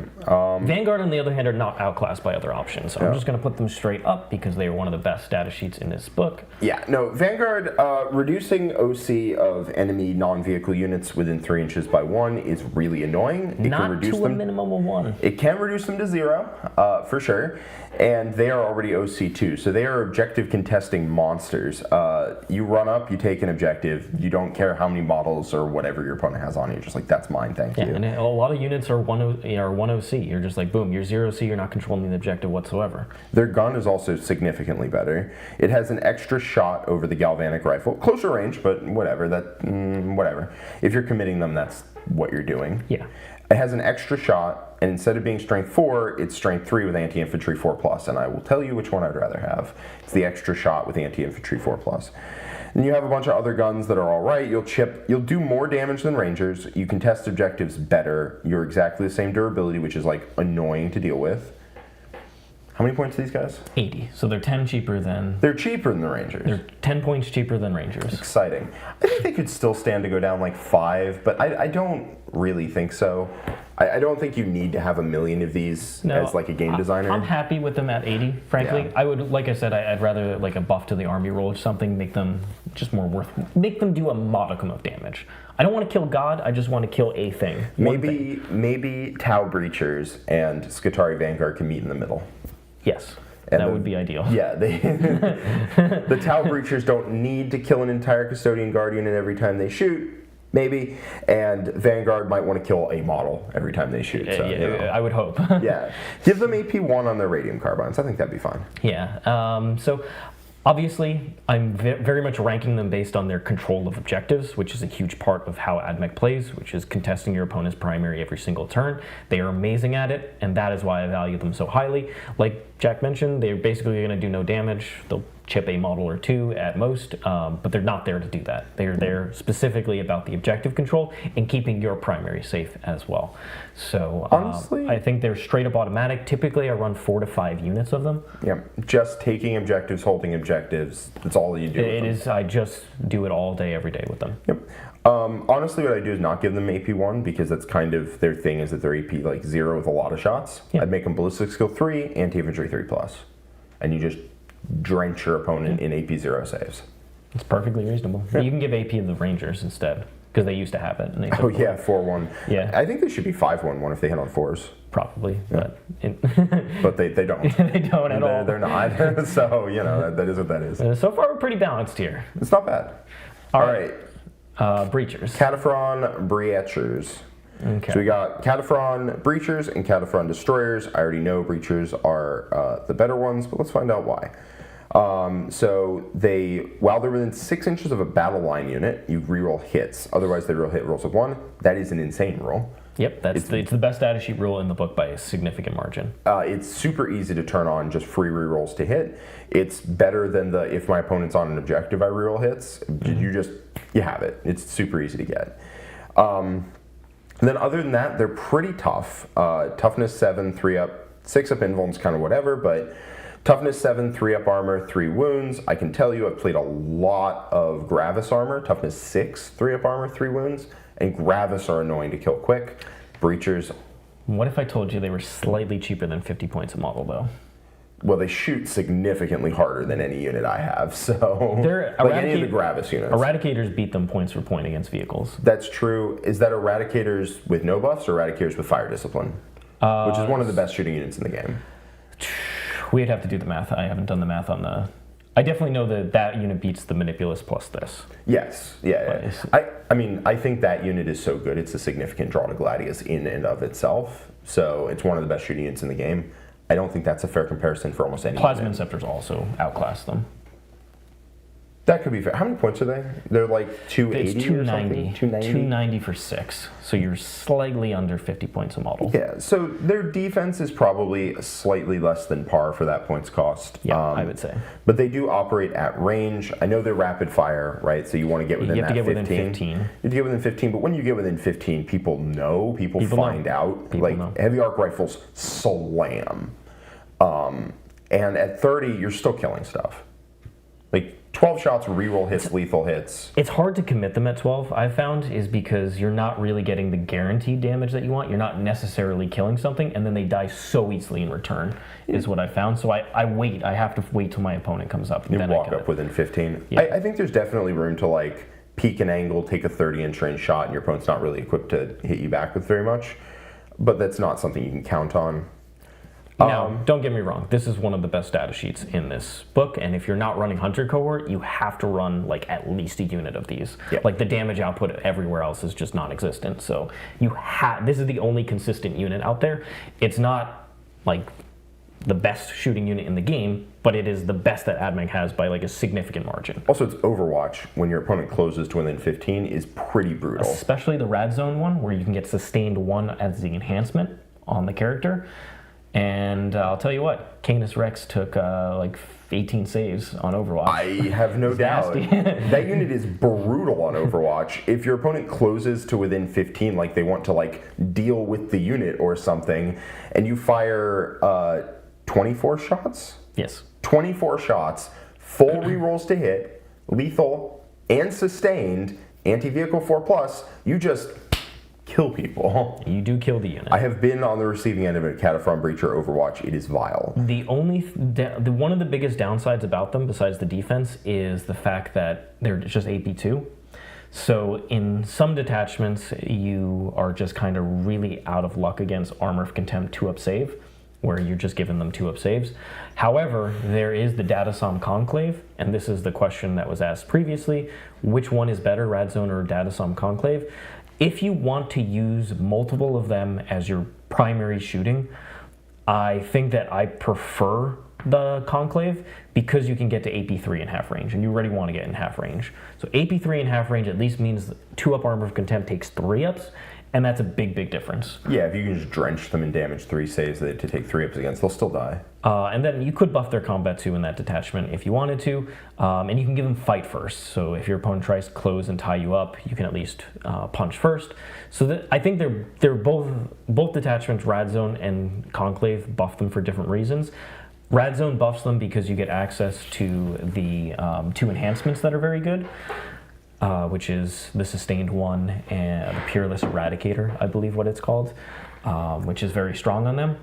Vanguard, on the other hand, are not outclassed by other options, so I'm just going to put them straight up because they are one of the best data sheets in this book. Yeah, no, Vanguard, reducing OC of enemy non-vehicle units within 3 inches by 1 is really annoying. It Not can reduce to them, a minimum of 1. It can reduce them to 0, for sure, and they are already OC2, so they are objective contesting monsters. You run up, you take an objective, you don't care how many models or whatever your opponent has on you, just like, that's mine, thank you. And a lot of units are 1 OC. You're just like, boom, you're 0 C, you're not controlling the objective whatsoever. Their gun is also significantly better. It has an extra shot over the galvanic rifle. Closer range, but whatever. Whatever. If you're committing them, that's what you're doing. Yeah. It has an extra shot, and instead of being strength 4, it's strength 3 with anti-infantry 4+, and I will tell you which one I'd rather have. It's the extra shot with anti-infantry 4+. And you have a bunch of other guns that are alright. You'll do more damage than Rangers. You can test objectives better. You're exactly the same durability, which is like annoying to deal with. How many points are these guys? 80. So they're 10 cheaper than... They're cheaper than the Rangers. They're 10 points cheaper than Rangers. Exciting. I think they could still stand to go down like 5, but I don't really think so. I don't think you need to have a million of these as like a game designer. I'm happy with them at 80, frankly. Yeah. I would, like I said, I'd rather like a buff to the army roll or something, make them just more make them do a modicum of damage. I don't want to kill God, I just want to kill a thing. Maybe Tau Breachers and Skitarii Vanguard can meet in the middle. Yes. And that would be ideal. Yeah, the Tau Breachers don't need to kill an entire Custodian Guardian in every time they shoot, maybe, and Vanguard might want to kill a model every time they shoot. So, I would hope. Yeah, give them AP1 on their Radium carbines. I think that'd be fine. Yeah. So obviously, I'm very much ranking them based on their control of objectives, which is a huge part of how AdMech plays, which is contesting your opponent's primary every single turn. They are amazing at it, and that is why I value them so highly. Like Jack mentioned, they're basically going to do no damage. They'll chip a model or 2 at most, but they're not there to do that. They're there specifically about the objective control and keeping your primary safe as well. So honestly, I think they're straight up automatic. Typically, I run 4 to 5 units of them. Yeah, just taking objectives, holding objectives. That's all you do. It is. I just do it all day, every day with them. Yep. Honestly, what I do is not give them AP1 because that's kind of their thing, is that they're AP like 0 with a lot of shots. Yeah. I'd make them ballistic skill 3, anti-infantry 3+, and you just drench your opponent in AP0 saves. It's perfectly reasonable. Yeah. You can give AP to the Rangers instead, because they used to have it. And they 4-1. Yeah. I think they should be 5-1-1 if they hit on 4s. Probably, yeah. But they don't. They don't at all. They're not. So, that is what that is. So far, we're pretty balanced here. It's not bad. All right. Breachers. Kataphron Breachers. Okay. So we got Kataphron Breachers and Kataphron Destroyers. I already know Breachers are the better ones, but let's find out why. So while they're within 6 inches of a battle line unit, you reroll hits. Otherwise, they roll hit rolls of 1. That is an insane roll. Yep, it's the best data sheet rule in the book by a significant margin. It's super easy to turn on just free rerolls to hit. It's better than the if my opponent's on an objective, I reroll hits. Mm-hmm. You have it. It's super easy to get. And then other than that, they're pretty tough. Toughness 7, 3 up, 6 up invuln's kind of whatever, but toughness 7, 3 up armor, 3 wounds. I can tell you I've played a lot of Gravis armor. Toughness 6, 3 up armor, 3 wounds. And Gravis are annoying to kill quick. Breachers. What if I told you they were slightly cheaper than 50 points a model, though? Well, they shoot significantly harder than any unit I have, so They're like any of the Gravis units. Eradicators beat them point for point against vehicles. That's true. Is that Eradicators with no buffs or Eradicators with fire discipline? Which is one of the best shooting units in the game. We'd have to do the math. I haven't done the math on the... I definitely know that unit beats the Manipulus plus this. Yes, yeah. I mean, I think that unit is so good, it's a significant draw to Gladius in and of itself, so it's one of the best shooting units in the game. I don't think that's a fair comparison for almost any Plasma unit. Inceptors also outclass them. That could be fair. How many points are they? They're like 280 It's or something? 290 for 6. So you're slightly under 50 points a model. Yeah, so their defense is probably slightly less than par for that points cost. Yeah, I would say. But they do operate at range. I know they're rapid fire, right? So you want to get within You have to that get 15. within 15. You have to get within 15, but when you get within 15, people know, people find out. People like, know. heavy arc rifles slam. And at 30, you're still killing stuff. Like, 12 shots, reroll hits, lethal hits. It's hard to commit them at 12, I've found, is because you're not really getting the guaranteed damage that you want. You're not necessarily killing something, and then they die so easily in return, is what I found. So I wait. I have to wait till my opponent comes up. You then walk up within 15. Yeah. I think there's definitely room to, like, peek an angle, take a 30-inch range shot, and your opponent's not really equipped to hit you back with very much. But that's not something you can count on. Now, don't get me wrong, this is one of the best data sheets in this book, and if you're not running Hunter Cohort, you have to run like at least a unit of these. Yep. Like the damage output everywhere else is just non-existent, so this is the only consistent unit out there. It's not like the best shooting unit in the game, but it is the best that AdMech has by like a significant margin. Also, it's Overwatch when your opponent closes to within 15 is pretty brutal. Especially the Rad Zone one, where you can get sustained 1 as the enhancement on the character. And I'll tell you what, Canis Rex took like 18 saves on Overwatch. I have no doubt. That unit is brutal on Overwatch. If your opponent closes to within 15, like they want to like deal with the unit or something, and you fire 24 shots? Yes. 24 shots, full rerolls to hit, lethal, and sustained, anti-vehicle 4+, you just kill people. You do kill the unit. I have been on the receiving end of a Kataphron Breacher Overwatch. It is vile. The only one of the biggest downsides about them, besides the defense, is the fact that they're just AP2. So in some detachments, you are just kind of really out of luck against Armor of Contempt 2-up save, where you're just giving them 2-up saves. However, there is the Datasom Conclave, and this is the question that was asked previously. Which one is better, Radzone or Datasom Conclave? If you want to use multiple of them as your primary shooting, I think that I prefer the Conclave because you can get to AP3 in half range, and you already want to get in half range. So AP3 in half range at least means 2-up Armor of Contempt takes 3-ups, and that's a big, big difference. Yeah, if you can just drench them in damage 3 saves to take 3-ups against, they'll still die. And then you could buff their combat 2 in that detachment if you wanted to, and you can give them fight first. So if your opponent tries to close and tie you up, you can at least punch first. So I think they're both detachments, Radzone and Conclave, buff them for different reasons. Radzone buffs them because you get access to the 2 enhancements that are very good. Which is the Sustained 1 and the Peerless Eradicator, I believe what it's called, which is very strong on them.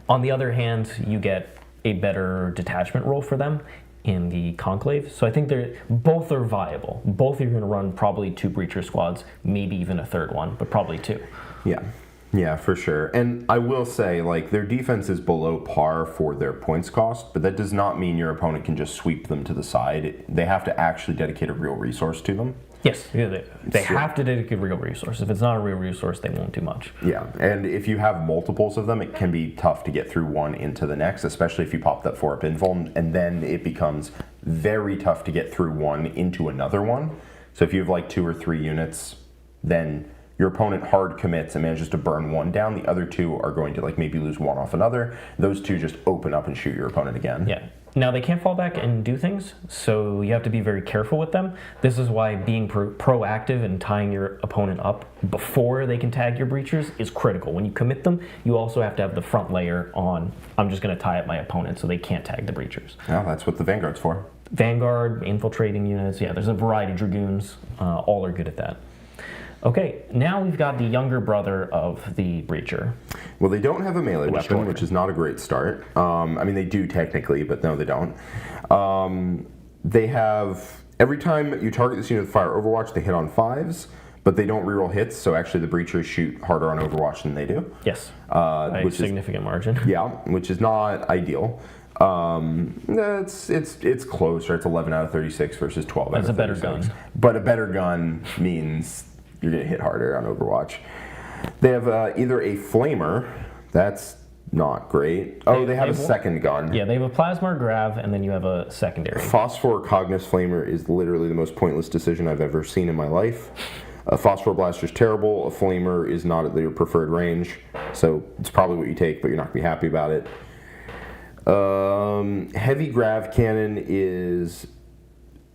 On the other hand, you get a better detachment roll for them in the Conclave. So I think both are viable. Both are going to run probably 2 Breacher squads, maybe even a third one, but probably 2. Yeah. Yeah, for sure. And I will say, like, their defense is below par for their points cost, but that does not mean your opponent can just sweep them to the side. They have to actually dedicate a real resource to them. Yes, they have to dedicate a real resource. If it's not a real resource, they won't do much. Yeah, and if you have multiples of them, it can be tough to get through one into the next, especially if you pop that 4-up invuln, and then it becomes very tough to get through one into another one. So if you have like 2 or 3 units, then your opponent hard commits and manages to burn 1 down. The other 2 are going to like maybe lose 1 off another. Those 2 just open up and shoot your opponent again. Yeah. Now they can't fall back and do things, so you have to be very careful with them. This is why being proactive and tying your opponent up before they can tag your breachers is critical. When you commit them, you also have to have the front layer on, I'm just going to tie up my opponent so they can't tag the breachers. Yeah, that's what the Vanguard's for. Vanguard, infiltrating units, yeah, there's a variety of Dragoons, all are good at that. Okay, now we've got the younger brother of the Breacher. Well, they don't have a melee weapon, which is not a great start. I mean, they do technically, but no, they don't. They have, every time you target this unit with Fire Overwatch, they hit on 5s, but they don't reroll hits, so actually the Breachers shoot harder on Overwatch than they do. Yes, by a significant margin. Yeah, which is not ideal. It's closer. It's 11 out of 36 versus 12 out of 36. That's a better gun. But a better gun means you're going to hit harder on Overwatch. They have either a Flamer, that's not great. They have a second gun. Yeah, they have a Plasma Grav, and then you have a secondary. Phosphor Cognis Flamer is literally the most pointless decision I've ever seen in my life. A Phosphor Blaster is terrible. A Flamer is not at your preferred range, so it's probably what you take, but you're not going to be happy about it. Heavy Grav Cannon is...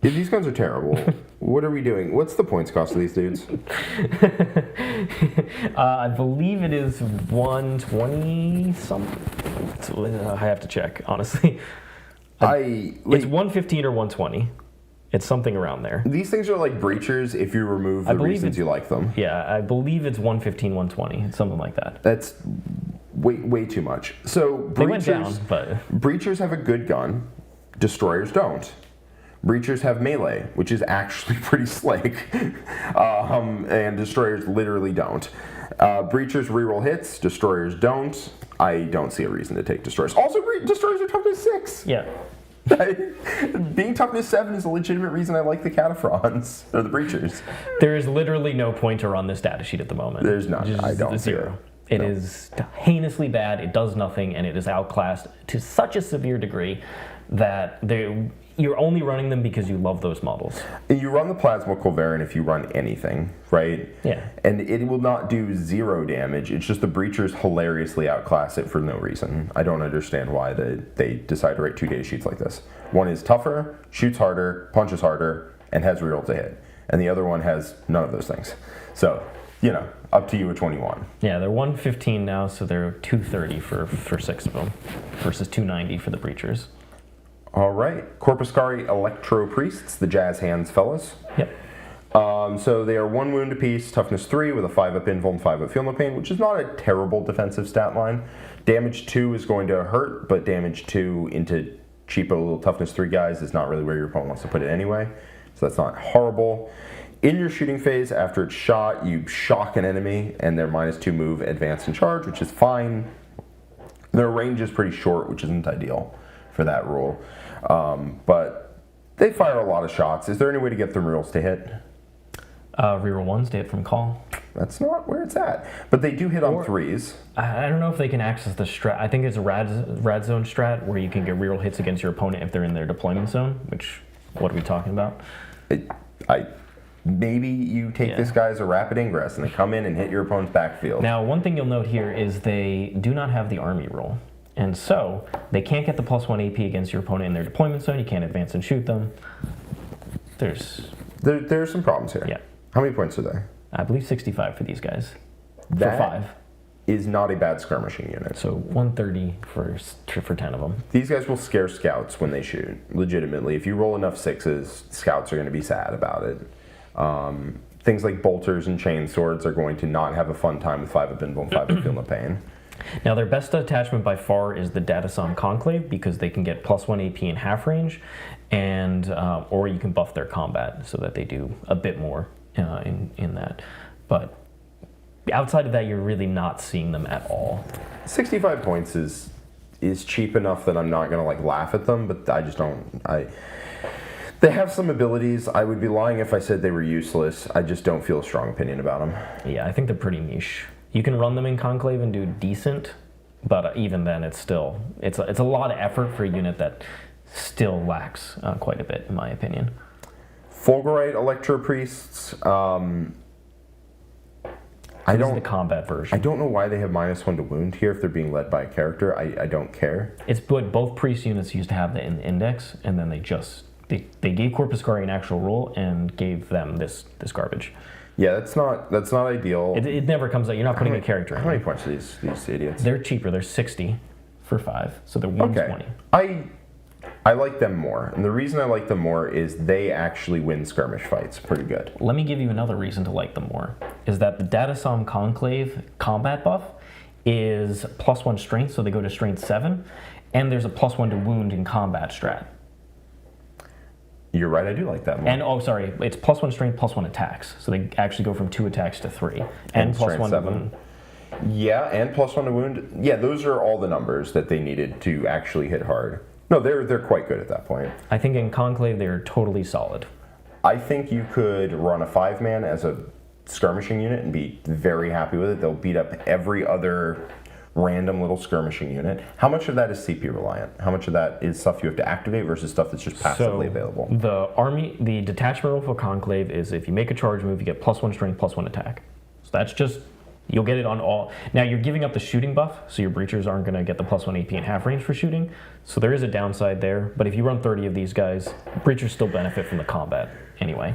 These guns are terrible. What are we doing? What's the points cost of these dudes? I believe it is 120 something. I have to check, honestly. It's 115 or 120. It's something around there. These things are like Breachers if you remove the reasons you like them. Yeah, I believe it's 115, 120, something like that. That's way too much. So they went down, but... Breachers have a good gun. Destroyers don't. Breachers have melee, which is actually pretty slick, and Destroyers literally don't. Breachers reroll hits, Destroyers don't. I don't see a reason to take Destroyers. Also, Destroyers are toughness 6. Yeah. Being toughness 7 is a legitimate reason I like the Kataphrons, or the Breachers. There is literally no pointer on this data sheet at the moment. There's none. I don't. Zero. It is heinously bad, it does nothing, and it is outclassed to such a severe degree that you're only running them because you love those models. You run the Plasma Culverin if you run anything, right? Yeah. And it will not do 0 damage. It's just the Breachers hilariously outclass it for no reason. I don't understand why they decide to write 2 data sheets like this. One is tougher, shoots harder, punches harder, and has reroll to hit. And the other one has none of those things. So, up to you at 21. Yeah, they're 115 now, so they're 230 for 6 of them versus 290 for the Breachers. All right, Corpuscarii Electro-priests, the jazz hands fellas. Yep. So they are 1 wound apiece, toughness 3 with a 5-up invul and 5-up feel no pain, which is not a terrible defensive stat line. Damage 2 is going to hurt, but damage 2 into cheapo little toughness 3 guys is not really where your opponent wants to put it anyway. So that's not horrible. In your shooting phase, after it's shot, you shock an enemy, and their -2 move, advance, and charge, which is fine. Their range is pretty short, which isn't ideal for that rule. But they fire a lot of shots. Is there any way to get the rerolls to hit? Reroll 1s to hit from call. That's not where it's at. But they do hit on 3s. I don't know if they can access the strat. I think it's a rad zone strat where you can get reroll hits against your opponent if they're in their deployment zone, which, what are we talking about? Maybe you take this guy as a rapid ingress and they come in and hit your opponent's backfield. Now, one thing you'll note here is they do not have the army roll. And so, they can't get the +1 AP against your opponent in their deployment zone. You can't advance and shoot them. There's some problems here. Yeah. How many points are they? I believe 65 for these guys. That for 5. Is not a bad skirmishing unit. So 130 for 10 of them. These guys will scare scouts when they shoot, legitimately. If you roll enough 6s, scouts are going to be sad about it. Things like bolters and chainswords are going to not have a fun time with 5-up invul and 5-up feel no pain. Now, their best attachment by far is the Datasmith Conclave, because they can get +1 AP in half range, and or you can buff their combat so that they do a bit more in that. But outside of that, you're really not seeing them at all. 65 points is cheap enough that I'm not going to laugh at them, but I just don't. They have some abilities. I would be lying if I said they were useless. I just don't feel a strong opinion about them. Yeah, I think they're pretty niche. You can run them in Conclave and do decent, but even then, it's a lot of effort for a unit that still lacks quite a bit, in my opinion. Fulgurite Electro-priests. This is the combat version. I don't know why they have -1 to wound here if they're being led by a character. I don't care. It's good. Both priest units used to have that in the index, and then they gave Corpuscarii an actual rule and gave them this garbage. Yeah, that's not ideal. It never comes out. You're not putting a character in. How many points are these idiots? They're cheaper. They're 60 for 5, so they're 120. Okay. I like them more, and the reason I like them more is they actually win skirmish fights pretty good. Let me give you another reason to like them more, is that the Datasmith Conclave combat buff is +1 strength, so they go to strength 7, and there's a +1 to wound in combat strat. You're right, I do like that one. And it's +1 strength, +1 attacks, so they actually go from 2 attacks to 3, and strength +1 to 7. wound. Yeah, and +1 to wound. Yeah, those are all the numbers that they needed to actually hit hard. No, they're quite good at that point. I think in Conclave they're totally solid. I think you could run a 5-man as a skirmishing unit and be very happy with it. They'll beat up every other random little skirmishing unit. How much of that is CP reliant? How much of that is stuff you have to activate versus stuff that's just passively available? The detachment rule for Conclave is if you make a charge move, you get +1 strength, +1 attack. So that's just, you'll get it on all. Now you're giving up the shooting buff, so your breachers aren't going to get the +1 AP and half range for shooting. So there is a downside there, but if you run 30 of these guys, breachers still benefit from the combat anyway.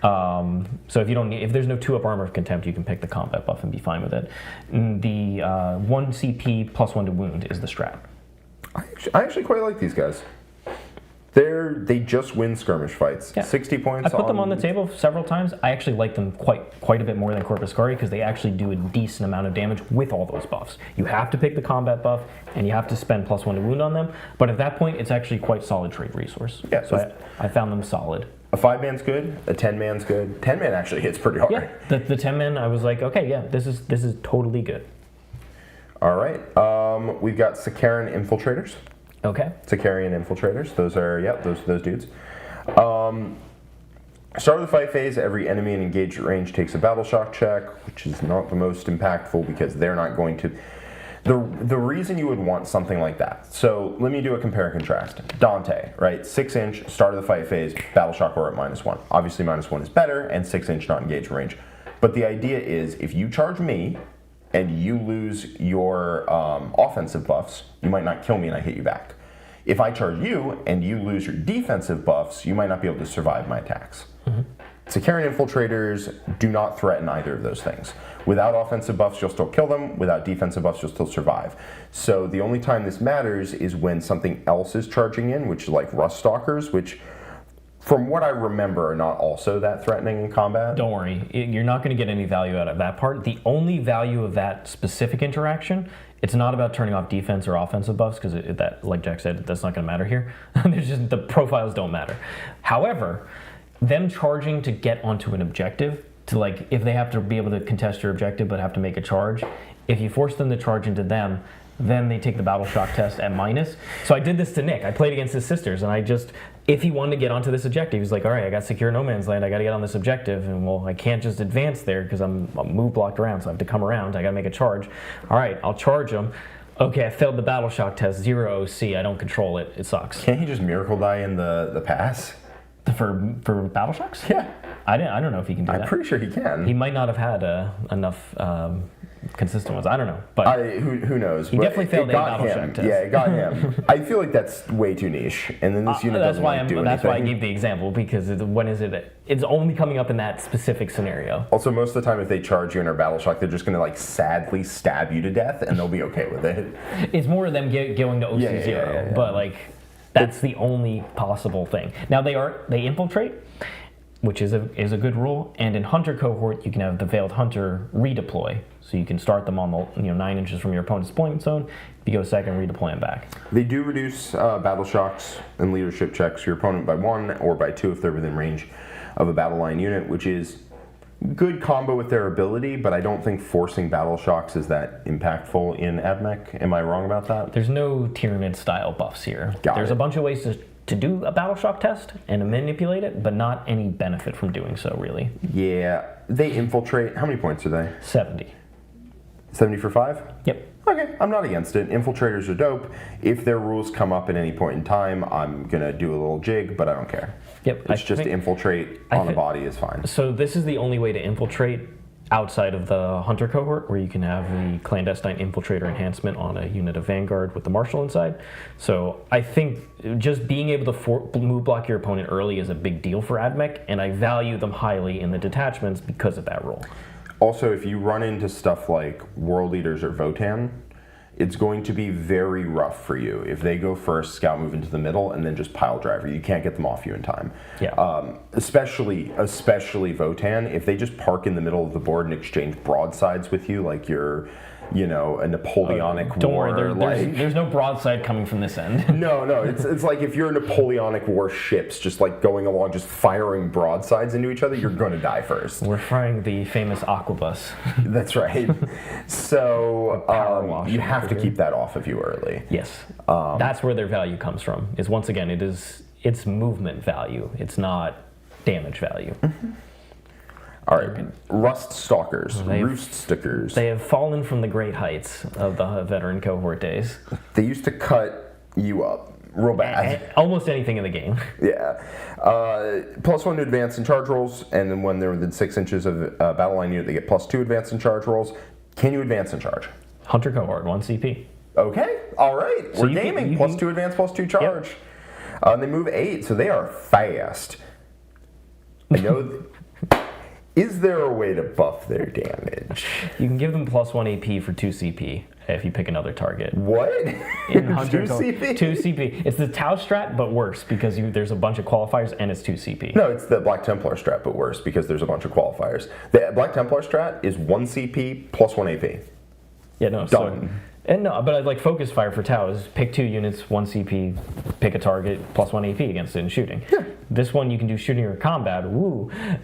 So if there's no 2-up armor of contempt, you can pick the combat buff and be fine with it. The 1 CP +1 to wound is the strat. I actually quite like these guys. They just win skirmish fights. Yeah. 60 points. I put them on the table several times. I actually like them quite a bit more than Corpuscarii because they actually do a decent amount of damage with all those buffs. You have to pick the combat buff and you have to spend +1 to wound on them. But at that point, it's actually quite solid trade resource. Yeah. So I found them solid. A 5-man's good. A 10-man's good. 10-man actually hits pretty hard. Yeah. The 10-man, I was like, okay, yeah, this is totally good. All right. We've got Sicarian Infiltrators. Okay. Sicarian Infiltrators. Those are, those dudes. Start of the fight phase, every enemy in engaged range takes a battle shock check, which is not the most impactful because they're not going to. The reason you would want something like that. So let me do a compare and contrast. Dante, right? 6-inch, start of the fight phase, battle shock aura at -1. Obviously -1 is better, and 6-inch not engaged range. But the idea is if you charge me and you lose your offensive buffs, you might not kill me and I hit you back. If I charge you and you lose your defensive buffs, you might not be able to survive my attacks. Mm-hmm. Sicarian Infiltrators do not threaten either of those things. Without offensive buffs, you'll still kill them. Without defensive buffs, you'll still survive. So the only time this matters is when something else is charging in, which is like Ruststalkers, which from what I remember are not also that threatening in combat. Don't worry, you're not going to get any value out of that part. The only value of that specific interaction, it's not about turning off defense or offensive buffs, because that, like Jack said, that's not going to matter here. There's just, the profiles don't matter. However, them charging to get onto an objective, to like, if they have to be able to contest your objective but have to make a charge, if you force them to charge into them, then they take the battle shock test at -. So I did this to Nick. I played against his sisters, and if he wanted to get onto this objective, he's like, all right, I got secure no man's land, I got to get on this objective, and well, I can't just advance there because I'm move blocked around, so I have to come around, I got to make a charge. All right, I'll charge him. Okay, I failed the battle shock test, 0 OC, I don't control it, it sucks. Can't he just miracle die in the pass? For battle shocks? Yeah. I don't know if he can do that. I'm pretty sure he can. He might not have had enough consistent ones. I don't know, but who knows? He definitely failed a battle shock test. Yeah, it got him. I feel like that's way too niche, and then this unit doesn't want to do anything. That's why I gave the example, because when is it? It's only coming up in that specific scenario. Also, most of the time, if they charge you in a battle shock, they're just going to like sadly stab you to death, and they'll be okay with it. It's more of them going to OC 0, but like that's the only possible thing. Now they infiltrate, which is a good rule, and in Hunter cohort you can have the Veiled Hunter redeploy, so you can start them on the 9 inches from your opponent's deployment zone. If you go second, redeploy them back. They do reduce battle shocks and leadership checks your opponent by 1 or by 2 if they're within range of a battle line unit, which is good combo with their ability, but I don't think forcing battle shocks is that impactful in AdMech. Am I wrong about that? There's no Tyranid style buffs here. There's a bunch of ways to do a battle shock test and to manipulate it, but not any benefit from doing so, really. Yeah, they infiltrate. How many points are they? 70. 70 for 5? Yep. Okay, I'm not against it. Infiltrators are dope. If their rules come up at any point in time, I'm going to do a little jig, but I don't care. Yep. It's just infiltrate on the body is fine. So this is the only way to infiltrate outside of the Hunter cohort, where you can have the Clandestine Infiltrator enhancement on a unit of Vanguard with the Marshal inside. So I think just being able to move block your opponent early is a big deal for AdMech, and I value them highly in the detachments because of that rule. Also, if you run into stuff like World Leaders or Votan, it's going to be very rough for you if they go first, scout move into the middle, and then just pile driver. You can't get them off you in time. Yeah. Especially Votan, if they just park in the middle of the board and exchange broadsides with you, like your a Napoleonic Don't war. worry, there's no broadside coming from this end. No, it's like if you're Napoleonic war ships just like going along, just firing broadsides into each other, you're going to die first. We're firing the famous aquabus. That's right. So you have to keep that off of you early. Yes, that's where their value comes from. Is once again, it's movement value. It's not damage value. All right, Ruststalkers, Rooststickers. They have fallen from the great heights of the veteran cohort days. They used to cut you up real bad. Almost anything in the game. Yeah. +1 to advance and charge rolls, and then when they're within 6 inches of battle line unit, they get +2 advance and charge rolls. Can you advance and charge? Hunter cohort, 1 CP. Okay, all right. We're gaming. +2 advance, +2 charge. Yep. They move 8, so they are fast. I know... Is there a way to buff their damage? You can give them +1 AP for 2 CP if you pick another target. What? In Hunter 2 CP? 2 CP. It's the Tau strat, but worse because there's a bunch of qualifiers and it's 2 CP. No, it's the Black Templar strat, but worse because there's a bunch of qualifiers. The Black Templar strat is 1 CP +1 AP. Yeah, no. Done. But like focus fire for Tau is pick 2 units, 1 CP, pick a target, +1 AP against it in shooting. Yeah. This one you can do shooting or combat,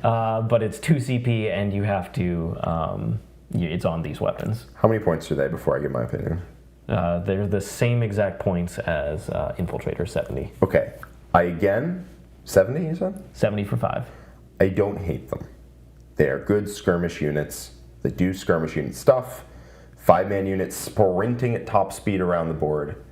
but it's 2 CP and you have to, it's on these weapons. How many points do they before I give my opinion? They're the same exact points as Infiltrator, 70. Okay. 70 you said? 70 for 5. I don't hate them. They are good skirmish units. They do skirmish unit stuff. 5-man units sprinting at top speed around the board,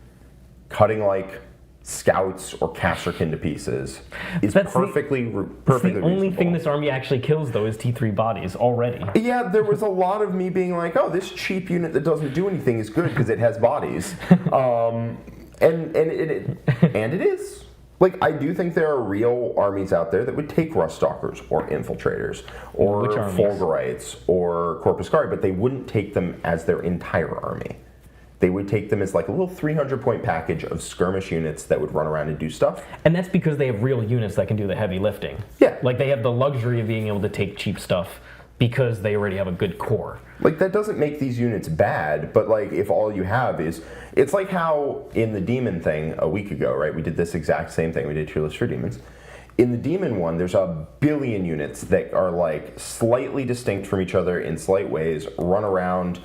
cutting like scouts or Kasserkin to pieces is perfectly the only thing this army actually kills, though, is T3 bodies already. Yeah, there was a lot of me being like, oh, this cheap unit that doesn't do anything is good because it has bodies. And it is. Like, I do think there are real armies out there that would take Ruststalkers or Infiltrators or Fulgurites or Corpuscarii, but they wouldn't take them as their entire army. They would take them as like a little 300-point package of skirmish units that would run around and do stuff. And that's because they have real units that can do the heavy lifting. Yeah. Like, they have the luxury of being able to take cheap stuff because they already have a good core. Like, that doesn't make these units bad, but like, if all you have is... It's like how in the Demon thing a week ago, right? We did this exact same thing. We did Tier List for Demons. In the Demon one, there's a billion units that are like slightly distinct from each other in slight ways, run around,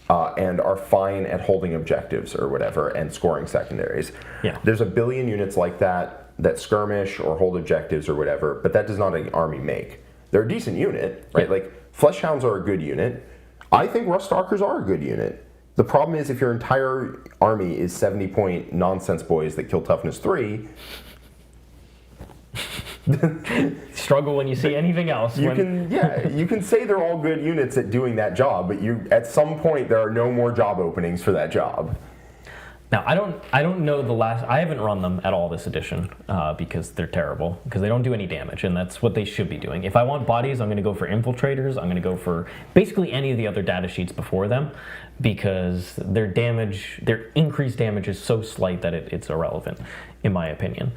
and are fine at holding objectives or whatever and scoring secondaries. Yeah. There's a billion units like that skirmish or hold objectives or whatever, but that does not an army make. They're a decent unit, right? Yeah. Like, Fleshhounds are a good unit. I think Ruststalkers are a good unit. The problem is if your entire army is 70-point nonsense boys that kill toughness 3... Struggle when you see anything else. You can say they're all good units at doing that job, but at some point there are no more job openings for that job. Now, I don't know I haven't run them at all this edition because they're terrible, because they don't do any damage, and that's what they should be doing. If I want bodies, I'm going to go for Infiltrators, I'm going to go for basically any of the other data sheets before them, because their increased damage is so slight that it's irrelevant, in my opinion.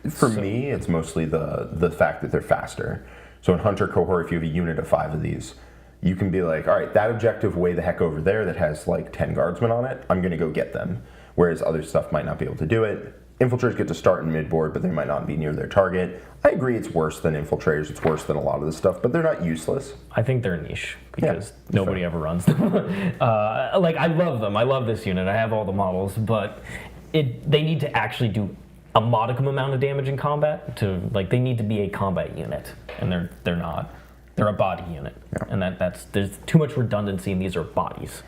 For me, it's mostly the fact that they're faster. So in Hunter Cohort, if you have a unit of 5 of these, you can be like, all right, that objective way the heck over there that has like 10 guardsmen on it, I'm going to go get them. Whereas other stuff might not be able to do it. Infiltrators get to start in mid-board, but they might not be near their target. I agree it's worse than Infiltrators, it's worse than a lot of this stuff, but they're not useless. I think they're niche, because nobody ever runs them. Like, I love them, I love this unit, I have all the models, but they need to actually do a modicum amount of damage in combat. They need to be a combat unit, and they're not. They're a body unit, and there's too much redundancy, and these are bodies.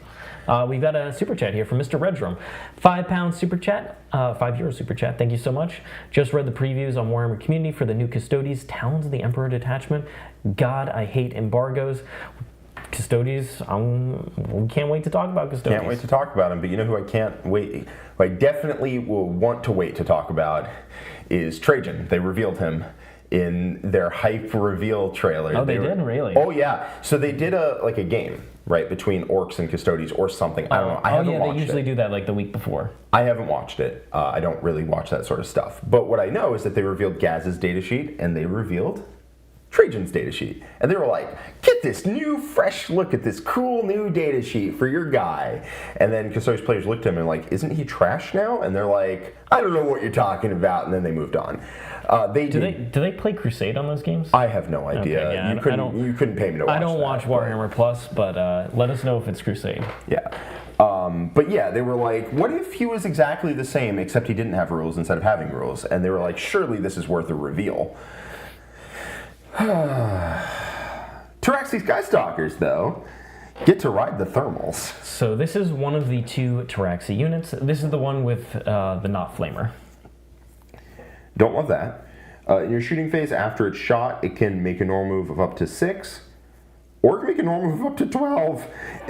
We've got a super chat here from Mr. Redrum. £5 super chat, €5 super chat. Thank you so much. Just read the previews on Warhammer Community for the new Custodes, Talons of the Emperor detachment. God, I hate embargoes. Custodes, we can't wait to talk about Custodes. Can't wait to talk about them, but you know who I can't wait, who I definitely will want to wait to talk about is Trajan. They revealed him in their hype reveal trailer. Oh, they did? Really? Oh, yeah. So they did a game, right, between Orcs and Custodes or something. I don't know. I haven't watched it. They usually do that like the week before. I haven't watched it. I don't really watch that sort of stuff. But what I know is that they revealed Gaz's datasheet, and they revealed Trajan's datasheet. And they were like, get this new, fresh look at this cool new datasheet for your guy. And then Custodius players looked at him and like, isn't he trash now? And they're like, I don't know what you're talking about. And then they moved on. Do they play Crusade on those games? I have no idea. Okay, yeah, you couldn't pay me to watch I don't watch Warhammer Plus, but let us know if it's Crusade. Yeah. But yeah, they were like, what if he was exactly the same, except he didn't have rules instead of having rules? And they were like, surely this is worth a reveal. Pteraxii Skystalkers, though, get to ride the thermals. So this is one of the 2 Pteraxii units. This is the one with the not flamer. Don't love that. In your shooting phase, after it's shot, it can make a normal move of up to 6, or it can make a normal move of up to 12,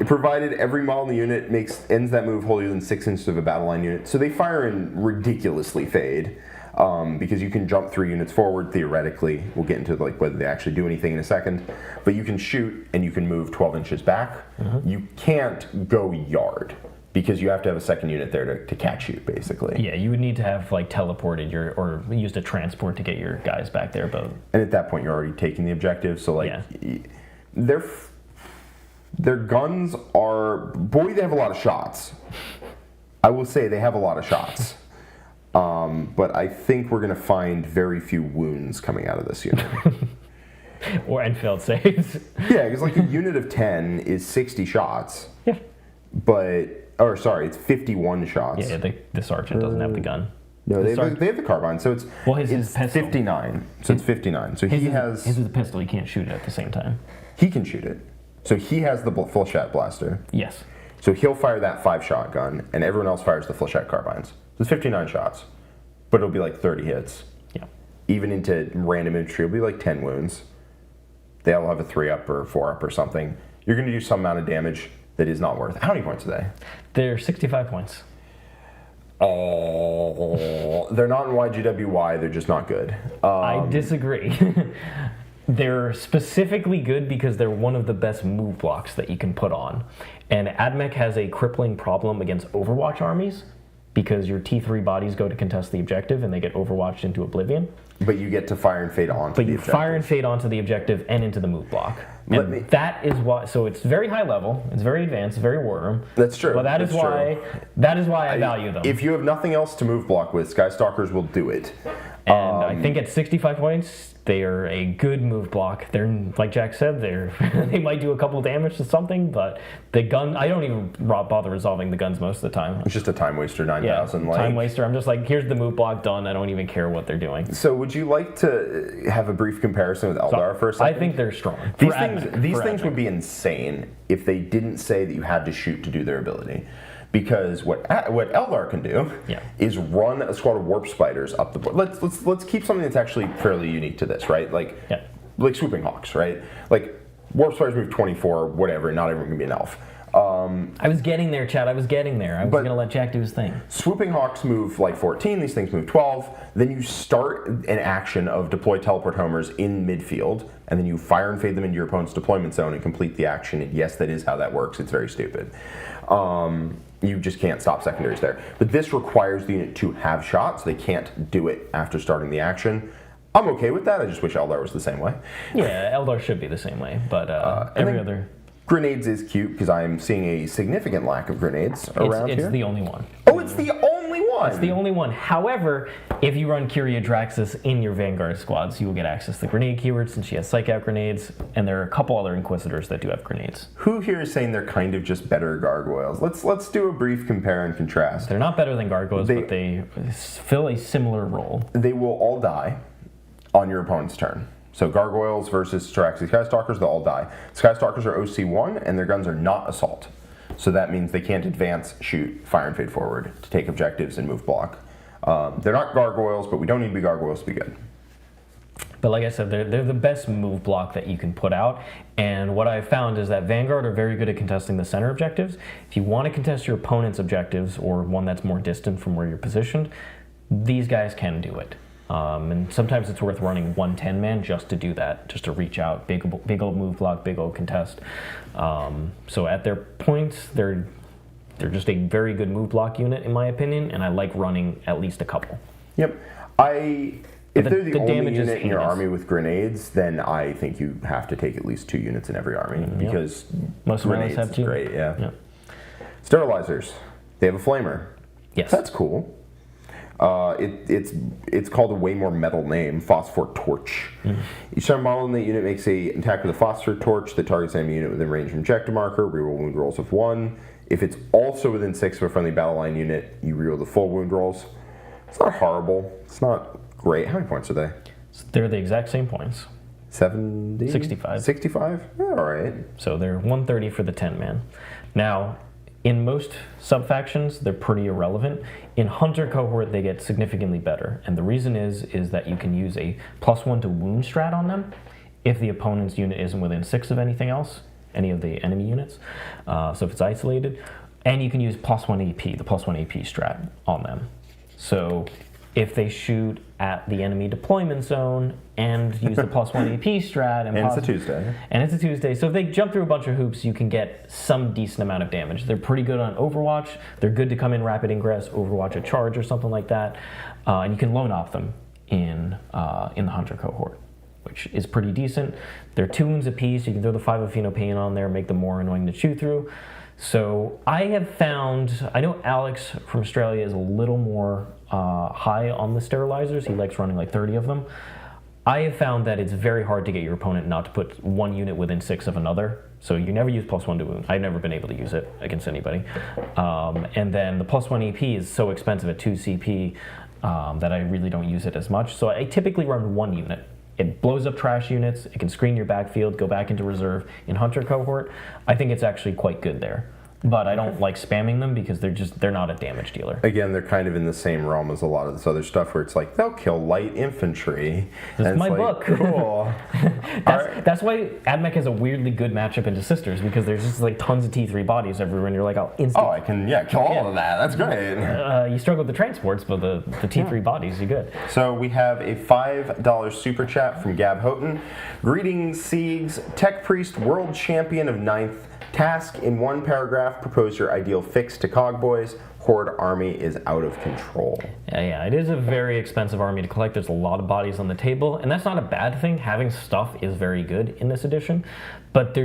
provided every model in the unit ends that move wholly within 6 inches of a battle line unit. So they fire in ridiculously fade. Because you can jump 3 units forward, theoretically. We'll get into like whether they actually do anything in a second. But you can shoot and you can move 12 inches back. Mm-hmm. You can't go yard because you have to have a second unit there to catch you, basically. Yeah, you would need to have like teleported or used a transport to get your guys back there. But and at that point, you're already taking the objective. So like, their guns are they have a lot of shots. I will say they have a lot of shots. But I think we're going to find very few wounds coming out of this unit. And failed saves. Yeah, because like a unit of 10 is 60 shots. Yeah. It's 51 shots. Yeah, the sergeant doesn't have the gun. No, they have the carbine, so it's his 59. So it's 59. So his is a pistol. He can't shoot it at the same time. He can shoot it. So he has the Flechette blaster. Yes. So he'll fire that 5-shot gun, and everyone else fires the Flechette carbines. So it's 59 shots, but it'll be like 30 hits. Yeah. Even into random infantry, it'll be like 10 wounds. They all have a 3-up or 4-up or something. You're going to do some amount of damage that is not worth. How many points are they? They're 65 points. Oh, they're not in YGWY. They're just not good. I disagree. They're specifically good because they're one of the best move blocks that you can put on. And AdMech has a crippling problem against Overwatch armies because your T3 bodies go to contest the objective and they get Overwatched into oblivion. But you get to fire and fade onto the objective. But you fire and fade onto the objective and into the move block. And that is why, so it's very high level, it's very advanced, very Warhammer. That's true. But that is why I value them. If you have nothing else to move block with, Skystalkers will do it. And I think at 65 points, they are a good move block. They're, like Jack said, they might do a couple of damage to something, but the gun, I don't even bother resolving the guns most of the time. It's just a time waster, 9,000. Yeah, time waster. I'm just like, here's the move block done. I don't even care what they're doing. So would you like to have a brief comparison with Eldar for a second? I think they're strong. These things would be insane if they didn't say that you had to shoot to do their ability. Because what Eldar can do is run a squad of warp spiders up the board. Let's keep something that's actually fairly unique to this, right? Like swooping hawks, right? Like warp spiders move 24, whatever. Not everyone can be an elf. I was getting there, Chad. I was getting there. I was going to let Jack do his thing. Swooping hawks move like 14. These things move 12. Then you start an action of deploy teleport homers in midfield, and then you fire and fade them into your opponent's deployment zone and complete the action. And yes, that is how that works. It's very stupid. You just can't stop secondaries there. But this requires the unit to have shots. They can't do it after starting the action. I'm okay with that. I just wish Eldar was the same way. Yeah, Eldar should be the same way, but every other... Grenades is cute because I'm seeing a significant lack of grenades around here. It's the only one. Oh, it's the only one! It's the only one. However, if you run Kyria Draxus in your Vanguard squads, you will get access to the grenade keyword since she has Psych Out grenades, and there are a couple other Inquisitors that do have grenades. Who here is saying they're kind of just better gargoyles? Let's do a brief compare and contrast. They're not better than gargoyles, but they fill a similar role. They will all die on your opponent's turn. So Gargoyles versus Pteraxii Skystalkers, they'll all die. Skystalkers are OC1, and their guns are not assault. So that means they can't advance, shoot, fire, and fade forward to take objectives and move block. They're not Gargoyles, but we don't need to be Gargoyles to be good. But like I said, they're the best move block that you can put out. And what I've found is that Vanguard are very good at contesting the center objectives. If you want to contest your opponent's objectives, or one that's more distant from where you're positioned, these guys can do it. And sometimes it's worth running 1 10-man just to do that, just to reach out, big old move block, big old contest. So at their points, they're just a very good move block unit in my opinion, and I like running at least a couple. Yep. I If they're the only damage is unit in your heinous. army with grenades, then I think you have to take at least 2 units in every army because Most grenades have is 2. great. Yeah. Yeah. Sterilizers. They have a flamer. Yes. That's cool. It's called a way more metal name, Phosphor Torch. Each time a model in the unit makes an attack with a Phosphor Torch that targets enemy unit within range of objective marker, reroll wound rolls of 1. If it's also within 6 of a friendly battle line unit, you reroll the full wound rolls. It's not horrible. It's not great. How many points are they? They're the exact same points. 70? 65. 65? Yeah, all right. So they're 130 for the 10-man. Now, in most sub-factions, they're pretty irrelevant. In Hunter Cohort, they get significantly better. And the reason is that you can use a +1 to wound strat on them if the opponent's unit isn't within 6 of anything else, any of the enemy units. So if it's isolated. And you can use +1 AP, the +1 AP strat on them. So if they shoot at the enemy deployment zone and use the +1 AP strat, And it's a Tuesday. And it's a Tuesday, so if they jump through a bunch of hoops, you can get some decent amount of damage. They're pretty good on Overwatch. They're good to come in rapid ingress, Overwatch a charge or something like that, and you can lone off them in the Hunter Cohort, which is pretty decent. They're 2 wounds apiece. You can throw the 5 of Phenopane on there, make them more annoying to chew through. So I have found, I know Alex from Australia is a little more high on the Sterilizers. He likes running like 30 of them. I have found that it's very hard to get your opponent not to put one unit within 6 of another. So you never use +1 to wound. I've never been able to use it against anybody. And then the +1 EP is so expensive at 2 CP that I really don't use it as much. So I typically run 1 unit. It blows up trash units, it can screen your backfield, go back into reserve. In Hunter Cohort, I think it's actually quite good there. But I don't like spamming them because they're not a damage dealer. Again, they're kind of in the same realm as a lot of this other stuff where it's like, they'll kill light infantry. This is my like, book. Cool. That's why AdMech has a weirdly good matchup into Sisters, because there's just like tons of T3 bodies everywhere, and you're like, I'll instantly... Oh, I can, kill all of that. That's great. You struggle with the transports, but the T3 bodies, you're good. So we have a $5 super chat from Gab Houghton. Greetings, Siegs. Tech Priest, World Champion of 9th. Task in 1 paragraph, propose your ideal fix to Cogboys. Horde army is out of control. Yeah, it is a very expensive army to collect. There's a lot of bodies on the table, and that's not a bad thing. Having stuff is very good in this edition, but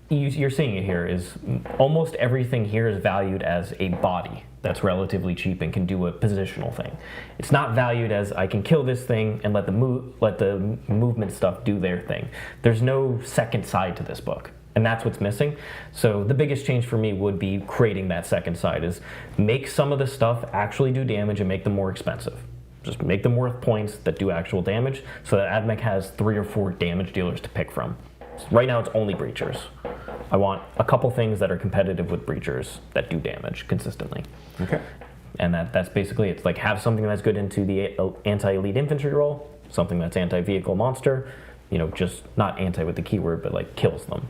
you're seeing it here, is almost everything here is valued as a body that's relatively cheap and can do a positional thing. It's not valued as I can kill this thing and let the movement stuff do their thing. There's no second side to this book. And that's what's missing. So the biggest change for me would be creating that second side, is make some of the stuff actually do damage and make them more expensive. Just make them worth points that do actual damage, so that AdMech has 3 or 4 damage dealers to pick from. Right now it's only Breachers. I want a couple things that are competitive with Breachers that do damage consistently. Okay. And that's basically it. It's like, have something that's good into the anti-elite infantry role, something that's anti-vehicle monster, just not anti with the keyword, but like kills them.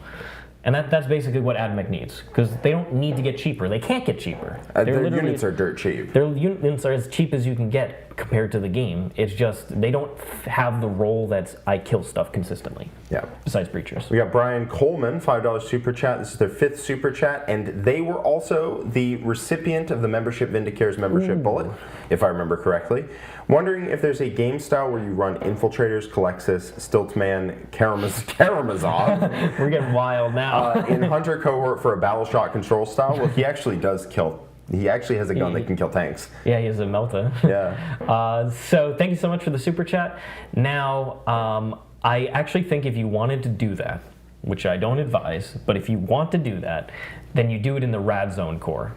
And that's basically what AdMech needs, because they don't need to get cheaper. They can't get cheaper. Their units are dirt cheap. Their units are as cheap as you can get compared to the game. It's just they don't have the role that's I kill stuff consistently. Yeah. Besides Breachers. We got Brian Coleman, $5 super chat. This is their 5th super chat, and they were also the recipient of the Membership Vindicares membership bullet, if I remember correctly. Wondering if there's a game style where you run Infiltrators, Calexis, Stiltman, Karamazov. We're getting wild now. In Hunter Cohort for a battle shot control style. Well, he actually does kill. He actually has a gun that can kill tanks. Yeah, he has a Melta. Yeah. So thank you so much for the super chat. Now, I actually think if you wanted to do that, which I don't advise, but if you want to do that, then you do it in the Rad Zone core,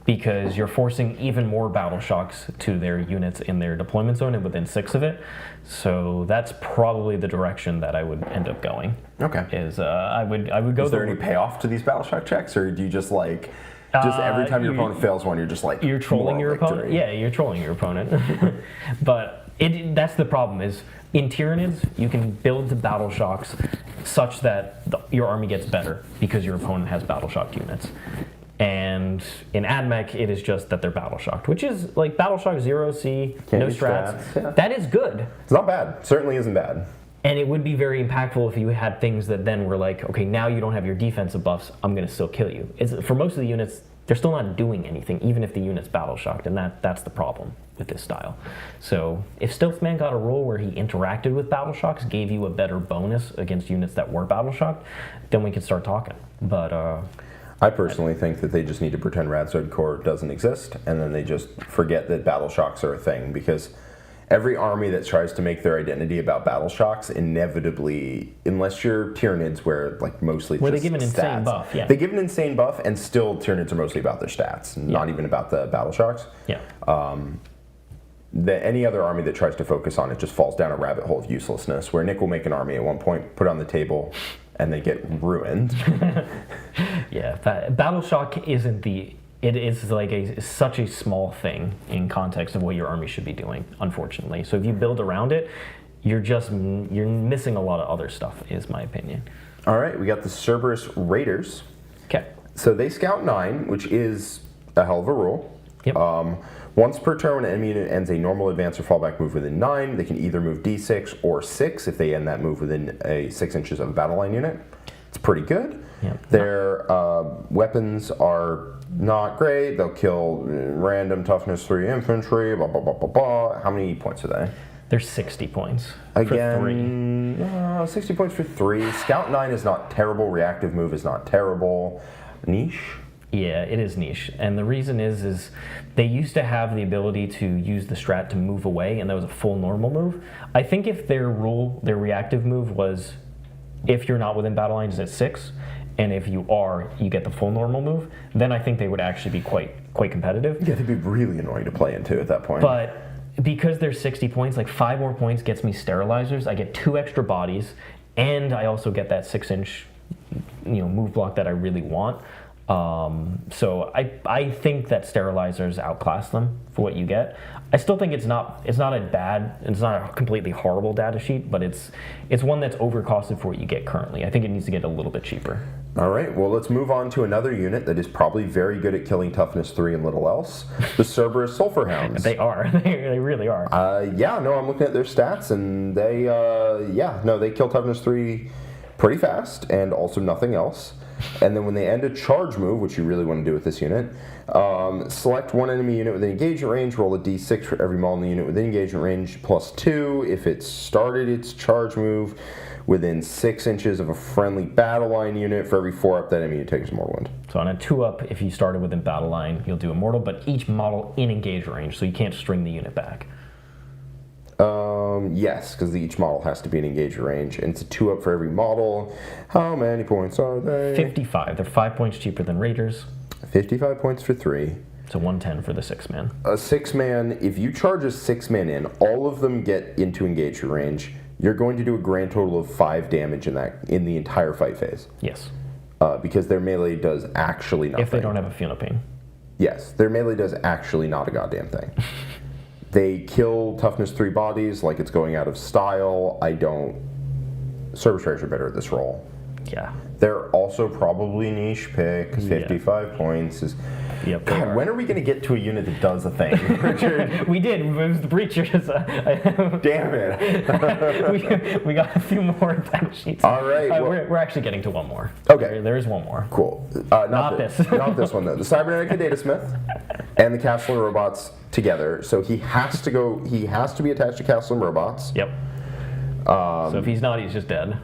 because you're forcing even more battle shocks to their units in their deployment zone and within 6 of it. So that's probably the direction that I would end up going. Okay. I would go. Is there any payoff to these battle shock checks, or do you just like every time your opponent fails one, you're just like you're trolling your victory. opponent? Yeah, you're trolling your opponent. But that's the problem is, in Tyranids, you can build the battle shocks such that your army gets better because your opponent has battle shock units. And in AdMech, it is just that they're battle shocked, which is like battle shock 0C, no strats. Yeah. That is good. It's not bad. Certainly isn't bad. And it would be very impactful if you had things that then were like, okay, now you don't have your defensive buffs, I'm going to still kill you. For most of the units, they're still not doing anything, even if the unit's battle shocked, and that's the problem with this style. So if Stealthman got a role where he interacted with battle shocks, gave you a better bonus against units that were battle shocked, then we could start talking. But I personally think that they just need to pretend Radzoid Core doesn't exist, and then they just forget that battle shocks are a thing, because every army that tries to make their identity about battle shocks inevitably, unless you're Tyranids, where like mostly where just they give an stats. insane buff, yeah. They give an insane buff, and still Tyranids are mostly about their stats, not even about the battle shocks. Yeah. Any other army that tries to focus on it just falls down a rabbit hole of uselessness, where Nick will make an army at one point, put it on the table, and they get ruined. Yeah, battle shock isn't the... It is like such a small thing in context of what your army should be doing, unfortunately. So if you build around it, you're missing a lot of other stuff, is my opinion. All right, we got the Serberys Raiders. Okay. So they scout 9, which is a hell of a rule. Yep. Once per turn, when an enemy unit ends a normal advance or fallback move within 9, they can either move d6 or 6 if they end that move within 6 inches of a battle line unit. It's pretty good. Yep. Their weapons are not great. They'll kill random toughness 3 infantry, blah, blah, blah, blah, blah. How many points are they? They're 60 points. Again, for 3. 60 points for 3. Scout 9 is not terrible. Reactive move is not terrible. Niche? Yeah, it is niche. And the reason is they used to have the ability to use the strat to move away, and that was a full normal move. I think if their reactive move was if you're not within battle lines at 6, and if you are, you get the full normal move, then I think they would actually be quite competitive. Yeah, they'd be really annoying to play into at that point. But because they're 60 points, like 5 more points gets me Sterilizers. I get 2 extra bodies, and I also get that 6-inch, move block that I really want. So I think that Sterilizers outclass them for what you get. I still think it's not a completely horrible data sheet, but it's one that's overcosted for what you get currently. I think it needs to get a little bit cheaper. All right, well, let's move on to another unit that is probably very good at killing toughness 3 and little else, the Serberys Sulpherhounds. They are. They really are. I'm looking at their stats, and they kill toughness 3 pretty fast, and also nothing else. And then when they end a charge move, which you really want to do with this unit, select one enemy unit within engagement range, roll a d6 for every model in the unit within engagement range, +2 if it started its charge move within 6 inches of a friendly battle line unit. For every 4 up, that enemy unit takes a mortal wound. So on a 2-up, if you started within battle line, you'll do a mortal, but each model in engagement range, so you can't string the unit back. Yes, because each model has to be in engagement range, and it's a 2-up for every model. How many points are they? 55. They're 5 points cheaper than Raiders. 55 points for 3. So 110 for the 6-man. A 6-man, if you charge a 6-man in, all of them get into engagement range. You're going to do a grand total of 5 damage in the entire fight phase. Yes. Because their melee does actually nothing. If they don't have a Phenopain. Yes, their melee does actually not a goddamn thing. They kill toughness 3 bodies like it's going out of style. Serberys Raiders are better at this role. Yeah. They're also probably niche pick, because 55 points is... Yep. God, when are we going to get to a unit that does a thing, Richard? We did. It was the Breachers. Damn it. we got a few more data sheets. All right. We're actually getting to one more. Okay. There is one more. Cool. Not this. Not this one, though. The Cybernetica Datasmith and the Kastelon robots together. So he has to be attached to Kastelon robots. Yep. So if he's not, he's just dead.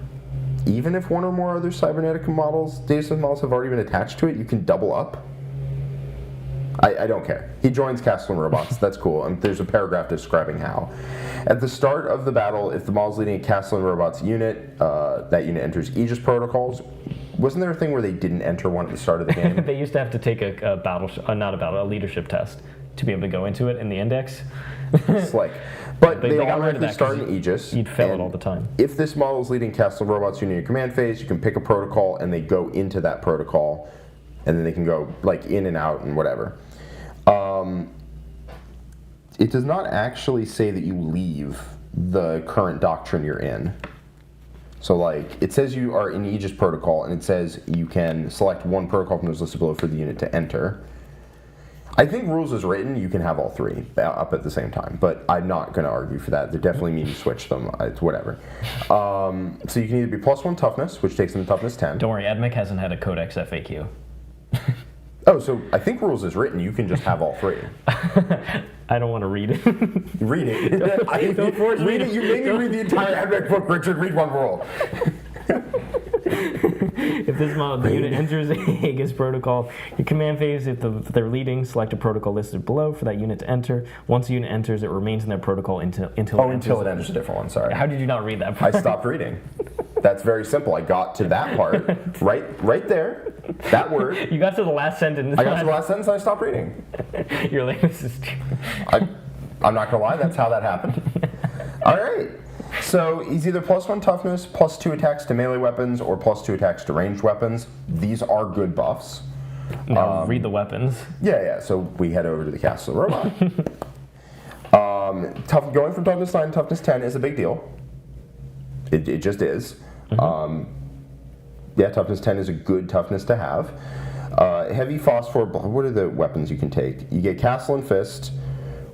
Even if one or more other Cybernetica models, Datasmith models have already been attached to it, you can double up. I don't care. He joins Kastelon robots. That's cool. And there's a paragraph describing how. At the start of the battle, if the model's leading a Kastelon robots unit, that unit enters Aegis protocols. Wasn't there a thing where they didn't enter one at the start of the game? They used to have to take a leadership test to be able to go into it in the index. Slick. But they got rid of automatically that start in Aegis. You'd fail it all the time. If this model is leading Kastelon robots unit in your command phase, you can pick a protocol and they go into that protocol, and then they can go like in and out and whatever. It does not actually say that you leave the current doctrine you're in. So like, it says you are in Aegis protocol, and it says you can select one protocol from those listed below for the unit to enter. I think rules as written, you can have all 3 up at the same time, but I'm not going to argue for that. They definitely mean you switch them. It's whatever. So you can either be +1 toughness, which takes them to toughness 10. Don't worry, Admech hasn't had a Codex FAQ. Oh, Oh, so I think rules is written. You can just have all three. I don't want to read it. Read it. Don't force me read it. You made me read the entire AdMech book, Richard. Read one rule. If this model, the unit enters a Aegis protocol, your command phase, if they're leading, select a protocol listed below for that unit to enter. Once the unit enters, it remains in that protocol until it enters a different one. Sorry. How did you not read that part? I stopped reading. That's very simple. I got to that part, right there, that word. You got to the last sentence. I got to the last sentence and I stopped reading. You're like, this is true. I'm not going to lie, that's how that happened. All right. So he's either +1 toughness, +2 attacks to melee weapons, or +2 attacks to ranged weapons. These are good buffs. Now read the weapons. Yeah. So we head over to the Castle Robot. Going from toughness 9 to toughness 10 is a big deal. It just is. Yeah, toughness 10 is a good toughness to have. Heavy phosphor. What are the weapons you can take? You get Kastelon Fist,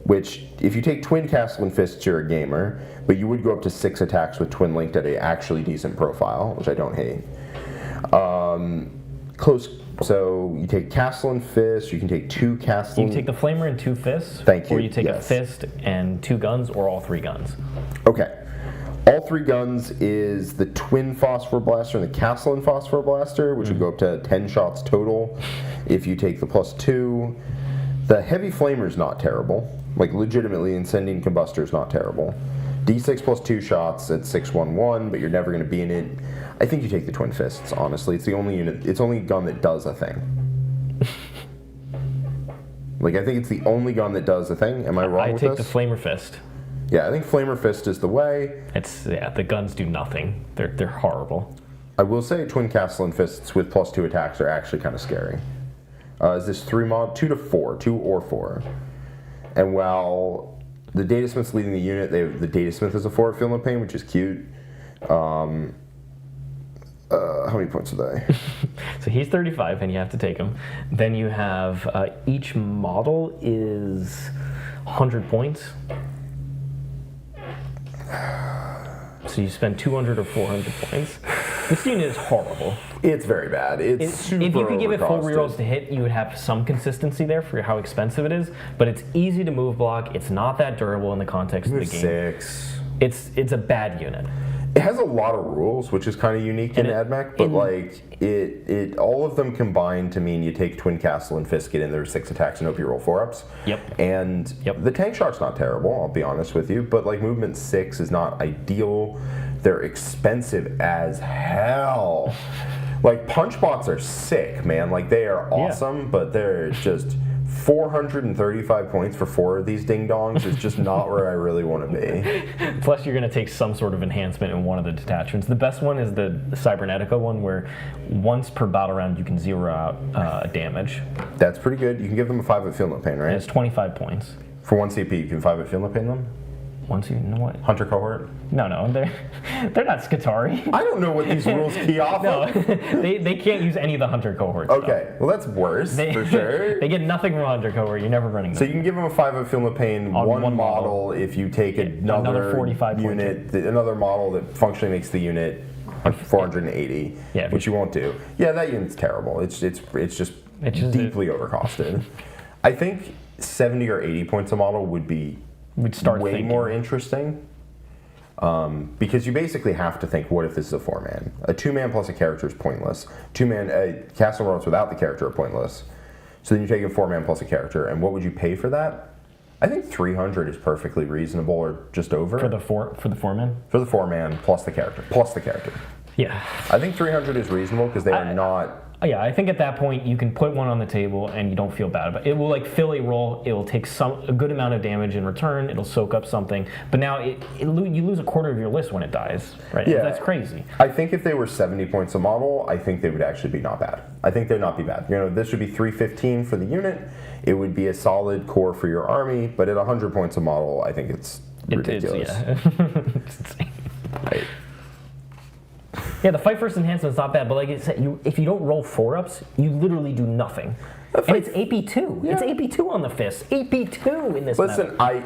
which if you take twin Kastelon Fists, you're a gamer. But you would go up to 6 attacks with twin linked at a actually decent profile, which I don't hate. So you take Kastelon Fist. You can take 2 Kastelon. You can take the Flamer and 2 fists. Thank you. Or you take a fist and 2 guns, or all 3 guns. Okay. All 3 guns is the twin Phosphor Blaster and the Kastelon Phosphor Blaster, which would go up to 10 shots total if you take the +2. The Heavy Flamer is not terrible. Like, legitimately, Incendiing Combustor is not terrible. D6 +2 shots at 611, but you're never going to be in it. I think you take the Twin Fists, honestly. It's the only unit, it's only gun that does a thing. Like, I think it's the only gun that does a thing. Am I wrong with this? I take the Flamer Fist. Yeah, I think Flamer Fist is the way. The guns do nothing. They're horrible. I will say Twin Kastelon Fists with +2 attacks are actually kind of scary. Is this 3 mod? 2 to 4, 2 or 4. And while the Datasmith's leading the unit, the Datasmith is a 4 Feel No Pain, which is cute. How many points are they? So he's 35, and you have to take him. Then you have each model is 100 points. So you spend 200 or 400 points. This unit is horrible. It's very bad. It's super If you could give it full overcosted. rerolls to hit, you would have some consistency there for how expensive it is. But it's easy to move block. It's not that durable in the context of the game. 6. It's a bad unit. It has a lot of rules, which is kind of unique in AdMech, but it all of them combine to mean you take Twin Kastelon Fist, get in there 6 attacks, and hope you roll 4-ups. Yep. And the tank shot's not terrible, I'll be honest with you, but like movement 6 is not ideal. They're expensive as hell. Like punch bots are sick, man. Like they are awesome, but they're just 435 points for 4 of these ding-dongs is just not where I really want to be. Plus, you're going to take some sort of enhancement in one of the detachments. The best one is the Cybernetica one, where once per battle round you can 0 out damage. That's pretty good. You can give them a 5 at Feel No Pain, right? And it's 25 points. For 1 CP, you can 5 at Feel No Pain them? Once you know what? Hunter cohort? No, they're not Skitarii. I don't know what these rules key off of. they can't use any of the Hunter cohorts. Okay, well that's worse, for sure. They get nothing from Hunter cohort. You're never running them. So you can give them a 5 at Feel No Pain, On one one model if you take another 45 unit, another model that functionally makes the unit 480, which you won't do. Yeah, that unit's terrible. It's just deeply overcosted. I think 70 or 80 points a model would be way more interesting. Because you basically have to think, what if this is a 4-man? A 2-man plus a character is pointless. 2-man, Castle Roads without the character are pointless. So then you take a 4-man plus a character, and what would you pay for that? I think 300 is perfectly reasonable, or just over. For the 4-man? For the 4-man plus the character. Yeah. I think 300 is reasonable because they are not. Yeah, I think at that point you can put one on the table and you don't feel bad about it. It will like fill a roll. It will take a good amount of damage in return. It'll soak up something. But now you lose a quarter of your list when it dies, right? Yeah. That's crazy. I think if they were 70 points a model, I think they would actually be not bad. I think they'd not be bad. You know, this would be 315 for the unit. It would be a solid core for your army. But at 100 points a model, I think it's ridiculous. It's insane. Right. Yeah, the fight first enhancement is not bad, but like I said, if you don't roll 4-ups, you literally do nothing. And it's AP2. Yeah. It's AP2 on the fist. AP2 in this. Listen, meta.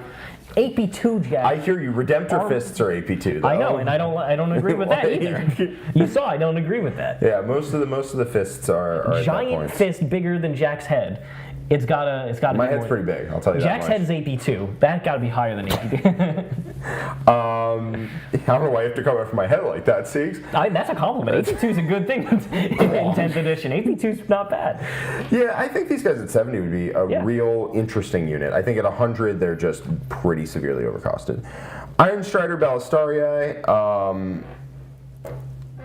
AP2 Jack. I hear you. Redemptor fists are AP2, though. I know, and I don't agree with that either. You saw, I don't agree with that. Yeah, most of the fists are giant fist bigger than Jack's head. It's gotta. My be head's more. pretty big. I'll tell you Jack's that much. head's AP2. That gotta be higher than AP2. I don't know why you have to come after my head like that, Siegs. That's a compliment. AP2 is a good thing in 10th edition. AP2's not bad. Yeah, I think these guys at 70 would be a real interesting unit. I think at 100 they're just pretty severely overcosted. Ironstrider Ballistari.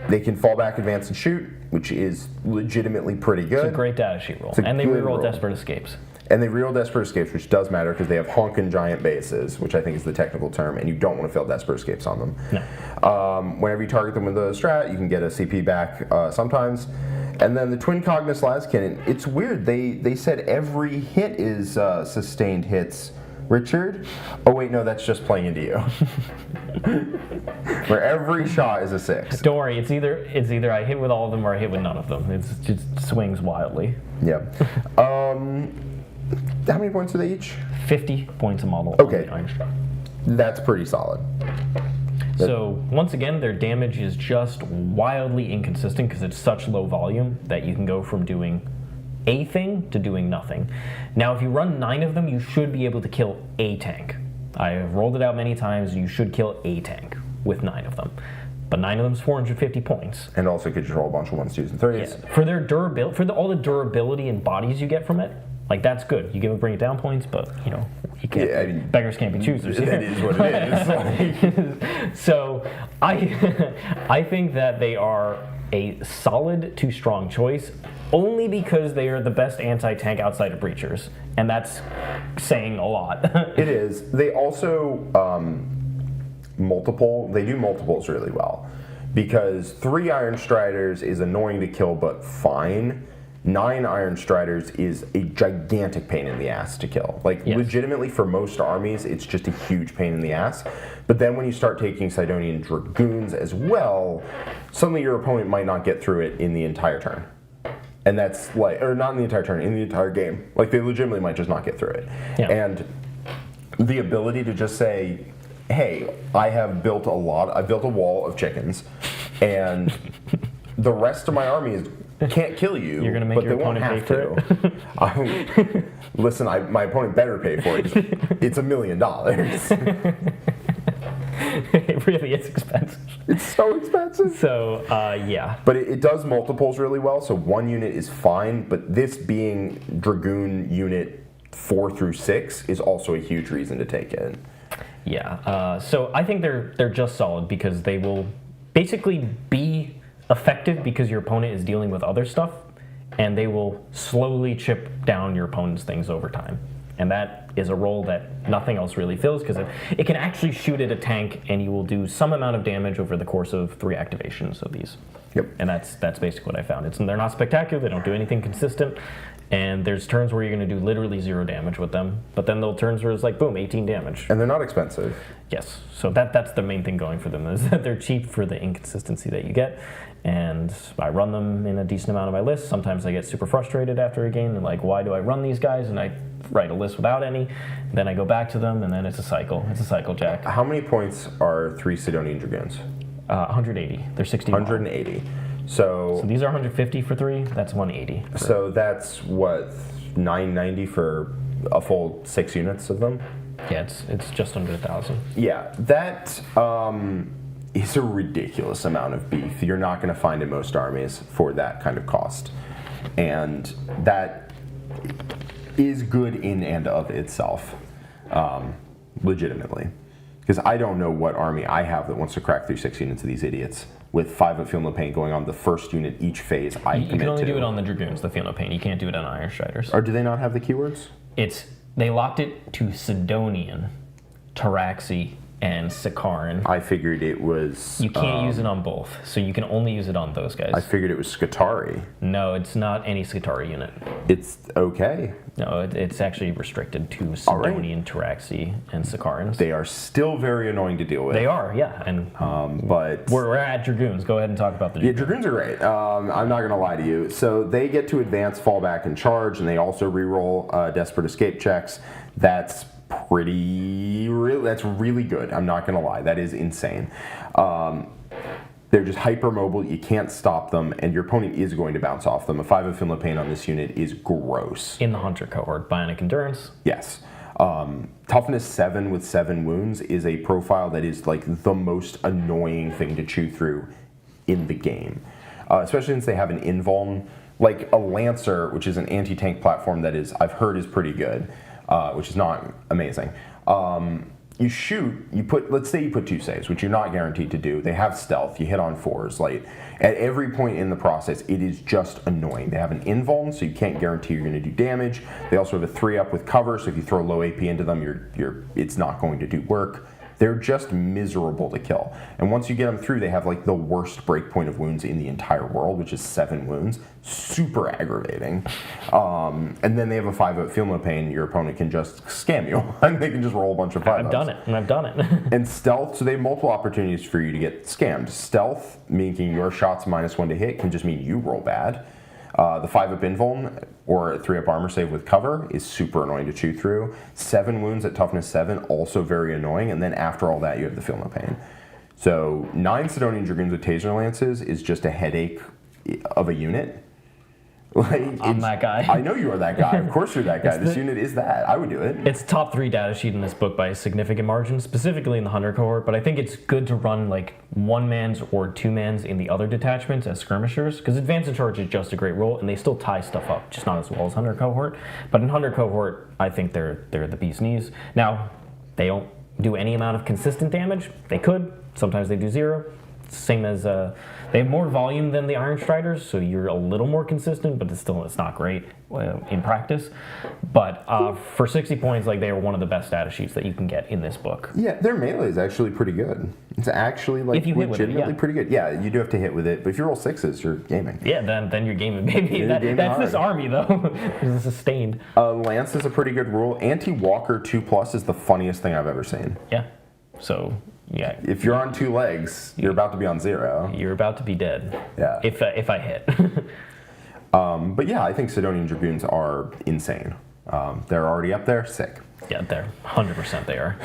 They can fall back, advance, and shoot, which is legitimately pretty good. It's a great data sheet roll. And they reroll Desperate Escapes. And they reroll Desperate Escapes, which does matter because they have honkin' giant bases, which I think is the technical term, and you don't want to fail Desperate Escapes on them. No. Whenever you target them with a strat, you can get a CP back sometimes. And then the Twin Cognis Lascannon, it's weird. They said every hit is sustained hits. Richard? Oh wait, no, that's just playing into you. Where every shot is a 6. Don't worry, it's either I hit with all of them or I hit with none of them. It just swings wildly. Yeah. How many points are they each? 50 points a model. Okay. On the Ironstrider. That's pretty solid. So once again, their damage is just wildly inconsistent because it's such low volume that you can go from doing a thing to doing nothing. Now, if you run 9 of them, you should be able to kill a tank. I have rolled it out many times. You should kill a tank with 9 of them. But 9 of them is 450 points. And also could just roll a bunch of 1s, 2s, and 3s. Yeah. For their durability, all the durability and bodies you get from it, like that's good. You give bring it down points, but you know you can't. Yeah, I mean, beggars can't be choosers. That is what it is. So I think that they are a solid to strong choice, only because they are the best anti-tank outside of Breachers, and that's saying a lot. It is. They also they do multiples really well, because 3 Ironstriders is annoying to kill but fine. 9 Ironstriders is a gigantic pain in the ass to kill. Like, legitimately, for most armies, it's just a huge pain in the ass. But then when you start taking Sydonian Dragoons as well, suddenly your opponent might not get through it in the entire turn. And that's like, or not in the entire turn, in the entire game. Like, they legitimately might just not get through it. Yeah. And the ability to just say, hey, I built a wall of chickens, and the rest of my army can't kill you, You're gonna make but your they won't opponent have pay to. Listen, my opponent better pay for it. It's $1 million. It really is expensive. It's so expensive. So, yeah. But it does multiples really well, so 1 unit is fine, but this being Dragoon unit 4 through 6 is also a huge reason to take it. Yeah, so I think they're just solid because they will basically be effective because your opponent is dealing with other stuff, and they will slowly chip down your opponent's things over time. And that is a role that nothing else really fills, because it can actually shoot at a tank, and you will do some amount of damage over the course of 3 activations of these. Yep. And that's basically what I found. They're not spectacular, they don't do anything consistent, and there's turns where you're going to do literally 0 damage with them, but then there'll turns where it's like, boom, 18 damage. And they're not expensive. Yes, so that's the main thing going for them, is that they're cheap for the inconsistency that you get. And I run them in a decent amount of my list. Sometimes I get super frustrated after a game and like, why do I run these guys? And I write a list without any. Then I go back to them, and then it's a cycle. It's a cycle, Jack. How many points are 3 Sydonian Dragoons? 180. They're 60. 180. So these are 150 for 3. That's 180. So that's what, 990 for a full 6 units of them? Yeah, it's just under 1,000. Yeah, that is a ridiculous amount of beef. You're not going to find in most armies for that kind of cost. And that is good in and of itself, legitimately. Because I don't know what army I have that wants to crack through 6 units of these idiots with 5 of Feel No Pain going on the first unit each phase I commit to. You can only do it on the Dragoons, the Feel No Pain. You can't do it on Ironstriders. Or do they not have the keywords? They locked it to Sydonian, Pteraxii, and Sicarian. I figured it was... You can't use it on both, so you can only use it on those guys. I figured it was Skitarii. No, it's not any Skitarii unit. It's okay. No, it's actually restricted to Sydonian, Pteraxii, and Sicarians. They are still very annoying to deal with. They are, yeah. And but we're at Dragoons. Go ahead and talk about the Dragoons. Yeah, Dragoons are great. I'm not going to lie to you. So they get to advance, fall back, and charge, and they also reroll Desperate Escape checks. That's that's really good. I'm not going to lie. That is insane. They're just hyper mobile. You can't stop them, and your opponent is going to bounce off them. A 5 of Feel Pain on this unit is gross. In the Hunter cohort, Bionic Endurance. Yes. Toughness 7 with 7 wounds is a profile that is like the most annoying thing to chew through in the game. Especially since they have an invuln, like a Lancer, which is an anti-tank platform that is, I've heard, is pretty good, which is not amazing. You shoot, let's say you put 2 saves, which you're not guaranteed to do. They have stealth, you hit on 4s. Like, at every point in the process, it is just annoying. They have an invuln, so you can't guarantee you're going to do damage. They also have a 3-up with cover, so if you throw low AP into them, it's not going to do work. They're just miserable to kill. And once you get them through, they have like the worst breakpoint of wounds in the entire world, which is 7 wounds. Super aggravating. And then they have a 5-up Feel No Pain. Your opponent can just scam you. And they can just roll a bunch of 5-ups. I've done it. And stealth, so they have multiple opportunities for you to get scammed. Stealth, meaning your shots -1 to hit, can just mean you roll bad. The 5-up invuln or a 3-up armor save with cover is super annoying to chew through. 7 wounds at toughness 7, also very annoying. And then after all that, you have the Feel No Pain. So 9 Sydonian Dragoons with Taser Lances is just a headache of a unit. Like, I'm that guy. I know you are that guy. Of course you're that guy. This unit is that. I would do it. It's top 3 data sheet in this book by a significant margin, specifically in the Hunter cohort, but I think it's good to run like 1-mans or 2-mans in the other detachments as skirmishers, because Advance and Charge is just a great role, and they still tie stuff up, just not as well as Hunter cohort. But in Hunter cohort, I think they're the bee's knees. Now, they don't do any amount of consistent damage. They could. Sometimes they do 0. Same as they have more volume than the Ironstriders, so you're a little more consistent, but it's not great in practice. But for 60 points, like, they are one of the best data sheets that you can get in this book. Yeah, their melee is actually pretty good. It's actually like if you legitimately pretty good. Yeah, you do have to hit with it, but if you roll 6s, you're gaming. Yeah, then you're gaming, baby. That's this army though. It's sustained. Lance is a pretty good rule. Anti-Walker 2+ is the funniest thing I've ever seen. Yeah. So. Yeah. If you're on 2 legs, you're about to be on 0. You're about to be dead. Yeah. If I hit. But yeah, I think Sydonian Dragoons are insane. They're already up there. Sick. Yeah, they're 100% they are.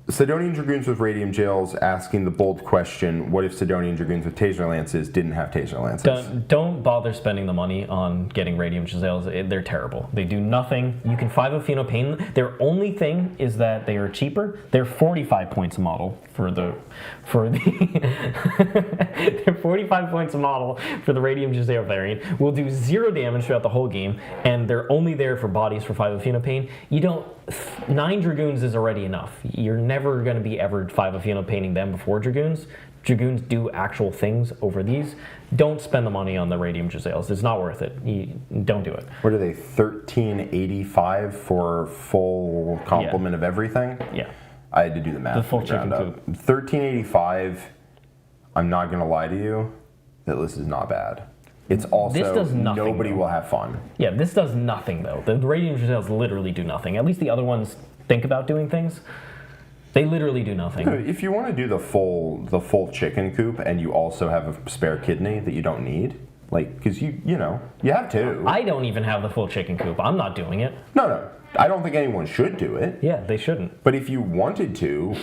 Sidonian Dragoons with Radium Jails asking the bold question, what if Sidonian Dragoons with Taser Lances didn't have Taser Lances? Don't bother spending the money on getting Radium Jazzails. They're terrible. They do nothing. You can 5 of Feel No Pain. Their only thing is that they are cheaper. They're 45 points a model for the they're 45 points a model for the Radium Jazzail variant. Will do 0 damage throughout the whole game, and they're only there for bodies for 5 of Feel No Pain. You don't 9 Dragoons is already enough. You're never going to be ever 5 of Feel No Paining them before Dragoons. Dragoons do actual things over these. Don't spend the money on the Radium Jazzails. It's not worth it. Don't do it. What are they, 1385 for full complement of everything? Yeah. I had to do the math. The full chicken coop. 1385, I'm not going to lie to you, that list is not bad. It's also, this does nothing, nobody though. will have fun. Yeah, this does nothing, though. The Radium Jazzails literally do nothing. At least the other ones think about doing things. They literally do nothing. If you want to do the full chicken coop and you also have a spare kidney that you don't need, like, because you have 2. I don't even have the full chicken coop. I'm not doing it. No. I don't think anyone should do it. Yeah, they shouldn't. But if you wanted to,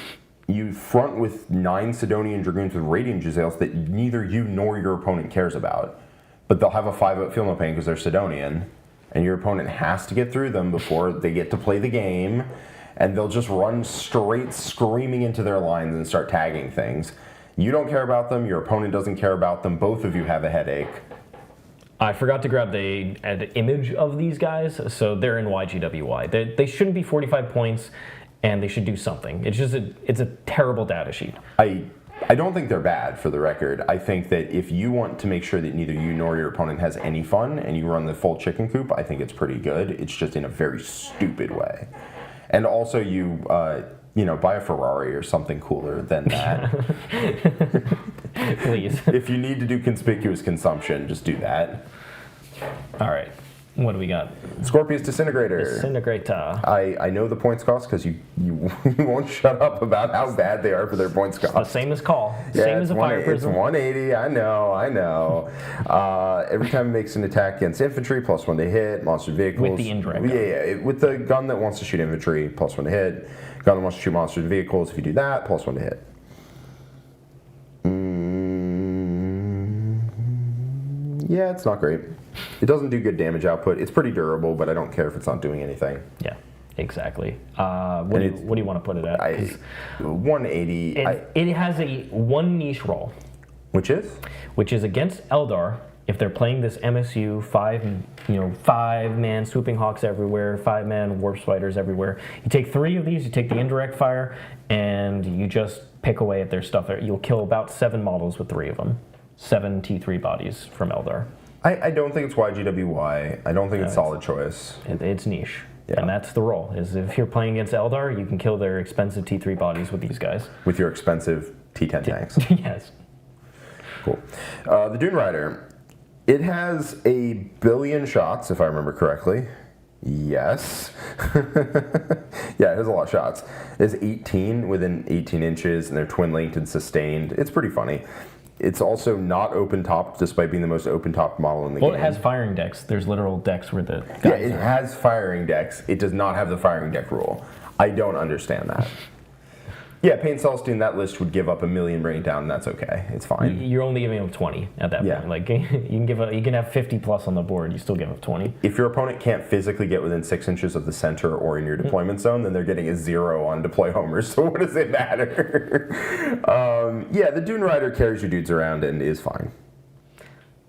you front with 9 Sidonian Dragoons with Radium Jazzails that neither you nor your opponent cares about. But they'll have a 5-up Feel No Pain because they're Sidonian, and your opponent has to get through them before they get to play the game, and they'll just run straight screaming into their lines and start tagging things. You don't care about them, your opponent doesn't care about them, both of you have a headache. I forgot to grab the image of these guys, so they're in YGWY. They shouldn't be 45 points, and they should do something. It's just it's a terrible data sheet. I don't think they're bad, for the record. I think that if you want to make sure that neither you nor your opponent has any fun, and you run the full chicken coop, I think it's pretty good. It's just in a very stupid way. And also you buy a Ferrari or something cooler than that. Please. If you need to do conspicuous consumption, just do that. All right. What do we got? Skorpius Disintegrator. Disintegrator. I know the points cost because you won't shut up about how bad they are for their points cost. The same as Cawl. Yeah, Same as a fire it's prism. 180. I know. Every time it makes an attack against infantry, +1 to hit. Monster vehicles. With the indirect gun. Yeah. With the gun that wants to shoot infantry, +1 to hit. Gun that wants to shoot monster vehicles. If you do that, +1 to hit. Yeah, it's not great. It doesn't do good damage output. It's pretty durable, but I don't care if it's not doing anything. Yeah, exactly. What do you want to put it at? 180. It has a one niche role. Which is? Which is against Eldar. If they're playing this MSU 5-man swooping hawks everywhere, 5-man warp spiders everywhere, you take 3 of these, you take the indirect fire, and you just pick away at their stuff. You'll kill about 7 models with 3 of them. 7 T3 bodies from Eldar. I don't think it's YGWY. I don't think it's solid choice. It's niche. Yeah. And that's the role, is if you're playing against Eldar, you can kill their expensive T3 bodies with these guys. With your expensive T10 tanks. Yes. Cool. The Dunerider. It has 1 billion shots, if I remember correctly. Yes. Yeah, it has a lot of shots. It has 18 within 18 inches, and they're twin-linked and sustained. It's pretty funny. It's also not open-topped, despite being the most open-topped model in the game. Well, it has firing decks. There's literal decks where the guys Yeah, it has firing decks. It does not have the firing deck rule. I don't understand that. Yeah, Pain Celestine, that list would give up 1 million, bring it down, and that's okay. It's fine. You're only giving up 20 at that point. Like you can have 50 plus on the board. You still give up 20. If your opponent can't physically get within 6 inches of the center or in your deployment zone, then they're getting a 0 on deploy homers. So what does it matter? Yeah, the Dunerider carries your dudes around and is fine.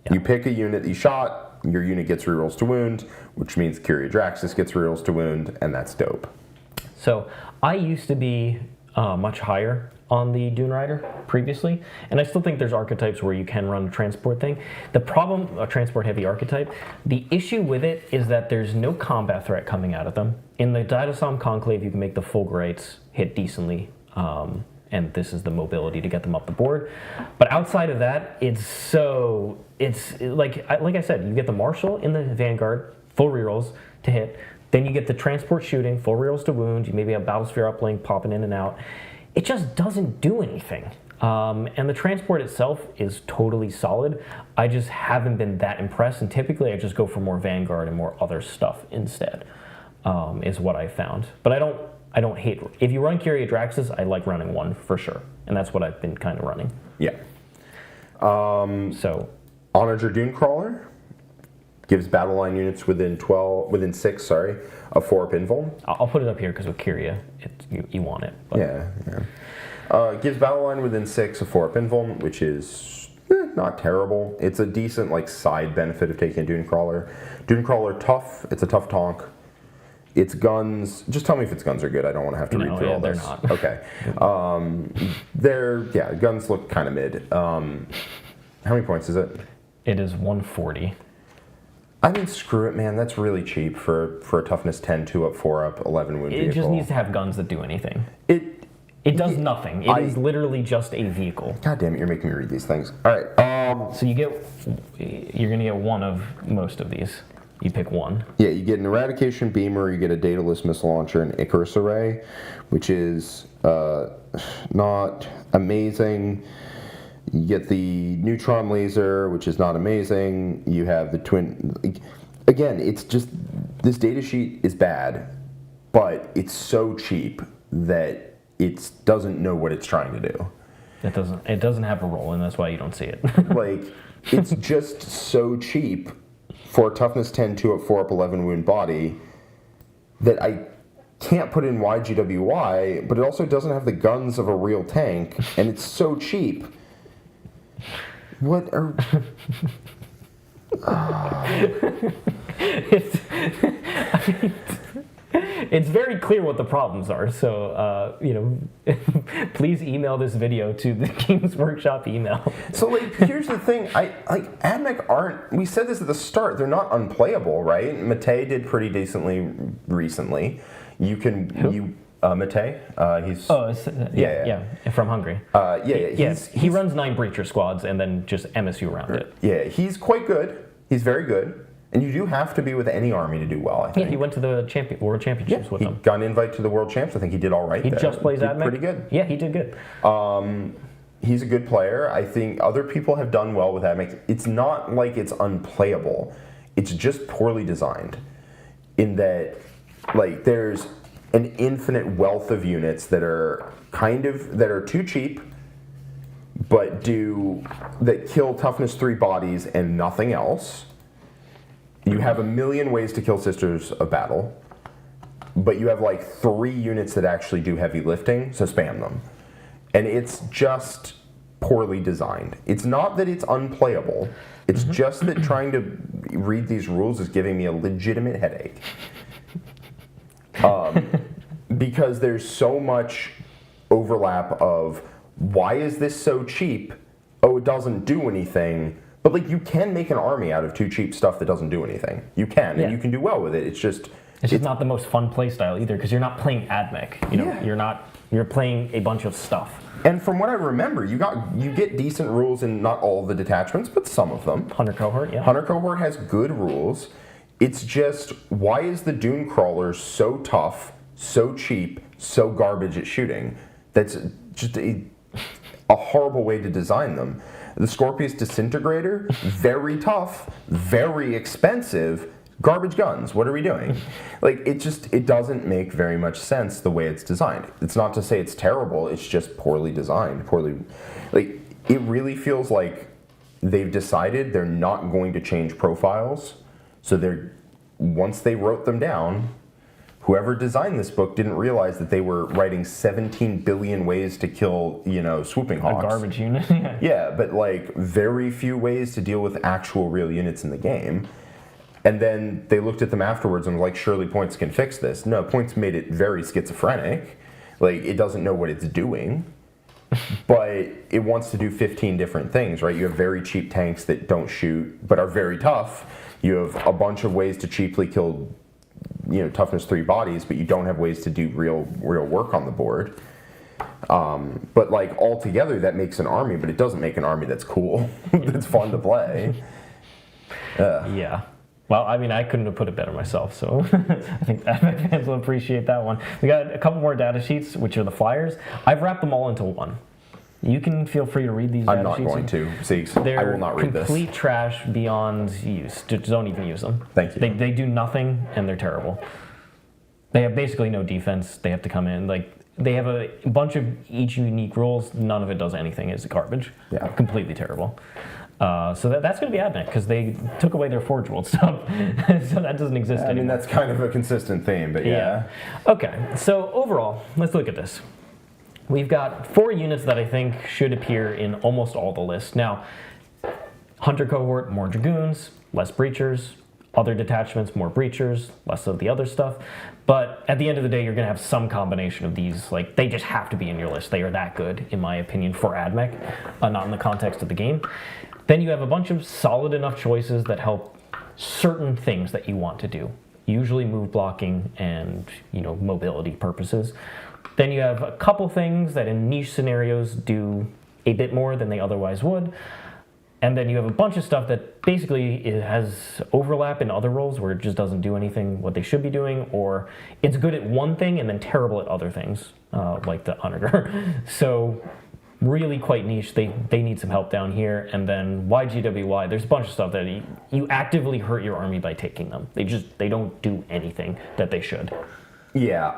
Yeah. You pick a unit that you shot, your unit gets rerolls to wound, which means Curia Draxus gets rerolls to wound, and that's dope. So I used to be much higher on the Dunerider previously, and I still think there's archetypes where you can run a transport thing. The problem, a transport heavy archetype, the issue with it is that there's no combat threat coming out of them. In the Datasmith Conclave, you can make the Fulgurites hit decently, and this is the mobility to get them up the board. But outside of that, it's like I said, you get the Marshal in the Vanguard, full rerolls to hit. Then you get the transport shooting, full rerolls to wound. You maybe have Battlesphere uplink popping in and out. It just doesn't do anything. And the transport itself is totally solid. I just haven't been that impressed. And typically I just go for more Vanguard and more other stuff instead, is what I found. But I don't hate, if you run Curia Draxus, I like running 1 for sure. And that's what I've been kind of running. Yeah. So. Onager Dunecrawler. Gives battle line units within 6, a 4-up invuln. I'll put it up here because with Curia, you want it. But. Yeah. Gives battle line within 6, a 4-up invuln, which is not terrible. It's a decent side benefit of taking a Dunecrawler. Dunecrawler tough. It's a tough tonk. Its guns. Just tell me if its guns are good. I don't want to have to read through all this. They're not. Okay. Guns look kind of mid. How many points is it? It is 140. I mean, screw it, man. That's really cheap for a toughness 10, 2-up, 4-up, 11 wound vehicle. It just needs to have guns that do anything. It does nothing. It is literally just a vehicle. God damn it, you're making me read these things. All right. So you're going to get 1 of most of these. You pick 1. Yeah, you get an Eradication Beamer, you get a Daedalus Missile Launcher, and Icarus Array, which is not amazing. You get the Neutron Laser, which is not amazing. You have the twin. Again, it's just, this data sheet is bad, but it's so cheap that it doesn't know what it's trying to do. It doesn't have a role, and that's why you don't see it. It's just so cheap for a toughness 10, 2-up, 4-up, 11 wound body that I can't put in YGWY, but it also doesn't have the guns of a real tank, and it's so cheap. What are... It's very clear what the problems are, so, please email this video to the Games Workshop email. So, here's the thing. AdMech aren't... We said this at the start. They're not unplayable, right? Mate did pretty decently recently. You can... Who? Mate, he's... Yeah, from Hungary. He runs 9 Breacher squads and then just MSU around it. Yeah, he's quite good. He's very good. And you do have to be with any army to do well, I think. Yeah, he went to the World Championships with them. He got an invite to the World Champs. I think he did all right He there. just plays Did AdMech. pretty good. Yeah, he did good. He's a good player. I think other people have done well with AdMech. It's not like it's unplayable. It's just poorly designed. In that, like, there's an infinite wealth of units that are too cheap, but that kill toughness 3 bodies and nothing else. You have a million ways to kill Sisters of Battle, but you have like 3 units that actually do heavy lifting, so spam them. And it's just poorly designed. It's not that it's unplayable. It's just that trying to read these rules is giving me a legitimate headache. Because there's so much overlap of, why is this so cheap? Oh, it doesn't do anything. But like, you can make an army out of 2 cheap stuff that doesn't do anything. You can, and you can do well with it. It's just not the most fun play style either, because you're not playing AdMech. You're playing a bunch of stuff. And from what I remember, you get decent rules in not all of the detachments, but some of them. Hunter Cohort, yeah. Hunter Cohort has good rules. It's just, why is the Dunecrawler so tough, so cheap, so garbage at shooting? That's just a horrible way to design them. The Skorpius Disintegrator, very tough, very expensive, garbage guns. What are we doing? Like, it doesn't make very much sense the way it's designed. It's not to say it's terrible, it's just poorly designed, like, it really feels like they've decided they're not going to change profiles, so once they wrote them down, whoever designed this book didn't realize that they were writing 17 billion ways to kill, swooping hawks. A garbage unit. Yeah, but like very few ways to deal with actual real units in the game. And then they looked at them afterwards and were like, surely Points can fix this. No, Points made it very schizophrenic. Like, it doesn't know what it's doing. But it wants to do 15 different things, right? You have very cheap tanks that don't shoot, but are very tough. You have a bunch of ways to cheaply kill toughness 3 bodies, but you don't have ways to do real work on the board. But like, altogether that makes an army, but it doesn't make an army that's cool, that's fun to play. Yeah. Well, I mean, I couldn't have put it better myself, so I think AdMech fans will appreciate that one. We got a couple more data sheets, which are the flyers. I've wrapped them all into one. You can feel free to read these data sheets. I'm not going to. Siegs, I will not read this. They're complete trash beyond use. Just don't even use them. Thank you. They do nothing, and they're terrible. They have basically no defense. They have to come in. Like, they have a bunch of each unique rules. None of it does anything. It's garbage. Yeah. Completely terrible. So that's going to be AdMech, because they took away their Forge World stuff. So that doesn't exist anymore. I mean, that's kind of a consistent theme, but yeah. Okay, so overall, let's look at this. We've got 4 units that I think should appear in almost all the lists. Now, Hunter Cohort, more Dragoons, less Breachers. Other detachments, more Breachers, less of the other stuff. But at the end of the day, you're going to have some combination of these. Like, they just have to be in your list. They are that good, in my opinion, for AdMech, not in the context of the game. Then you have a bunch of solid enough choices that help certain things that you want to do. Usually move blocking and, mobility purposes. Then you have a couple things that in niche scenarios do a bit more than they otherwise would. And then you have a bunch of stuff that basically it has overlap in other roles where it just doesn't do anything what they should be doing, or it's good at one thing and then terrible at other things, like the Onager. So really quite niche. They need some help down here. And then YGWY, there's a bunch of stuff that you actively hurt your army by taking them. They don't do anything that they should. Yeah,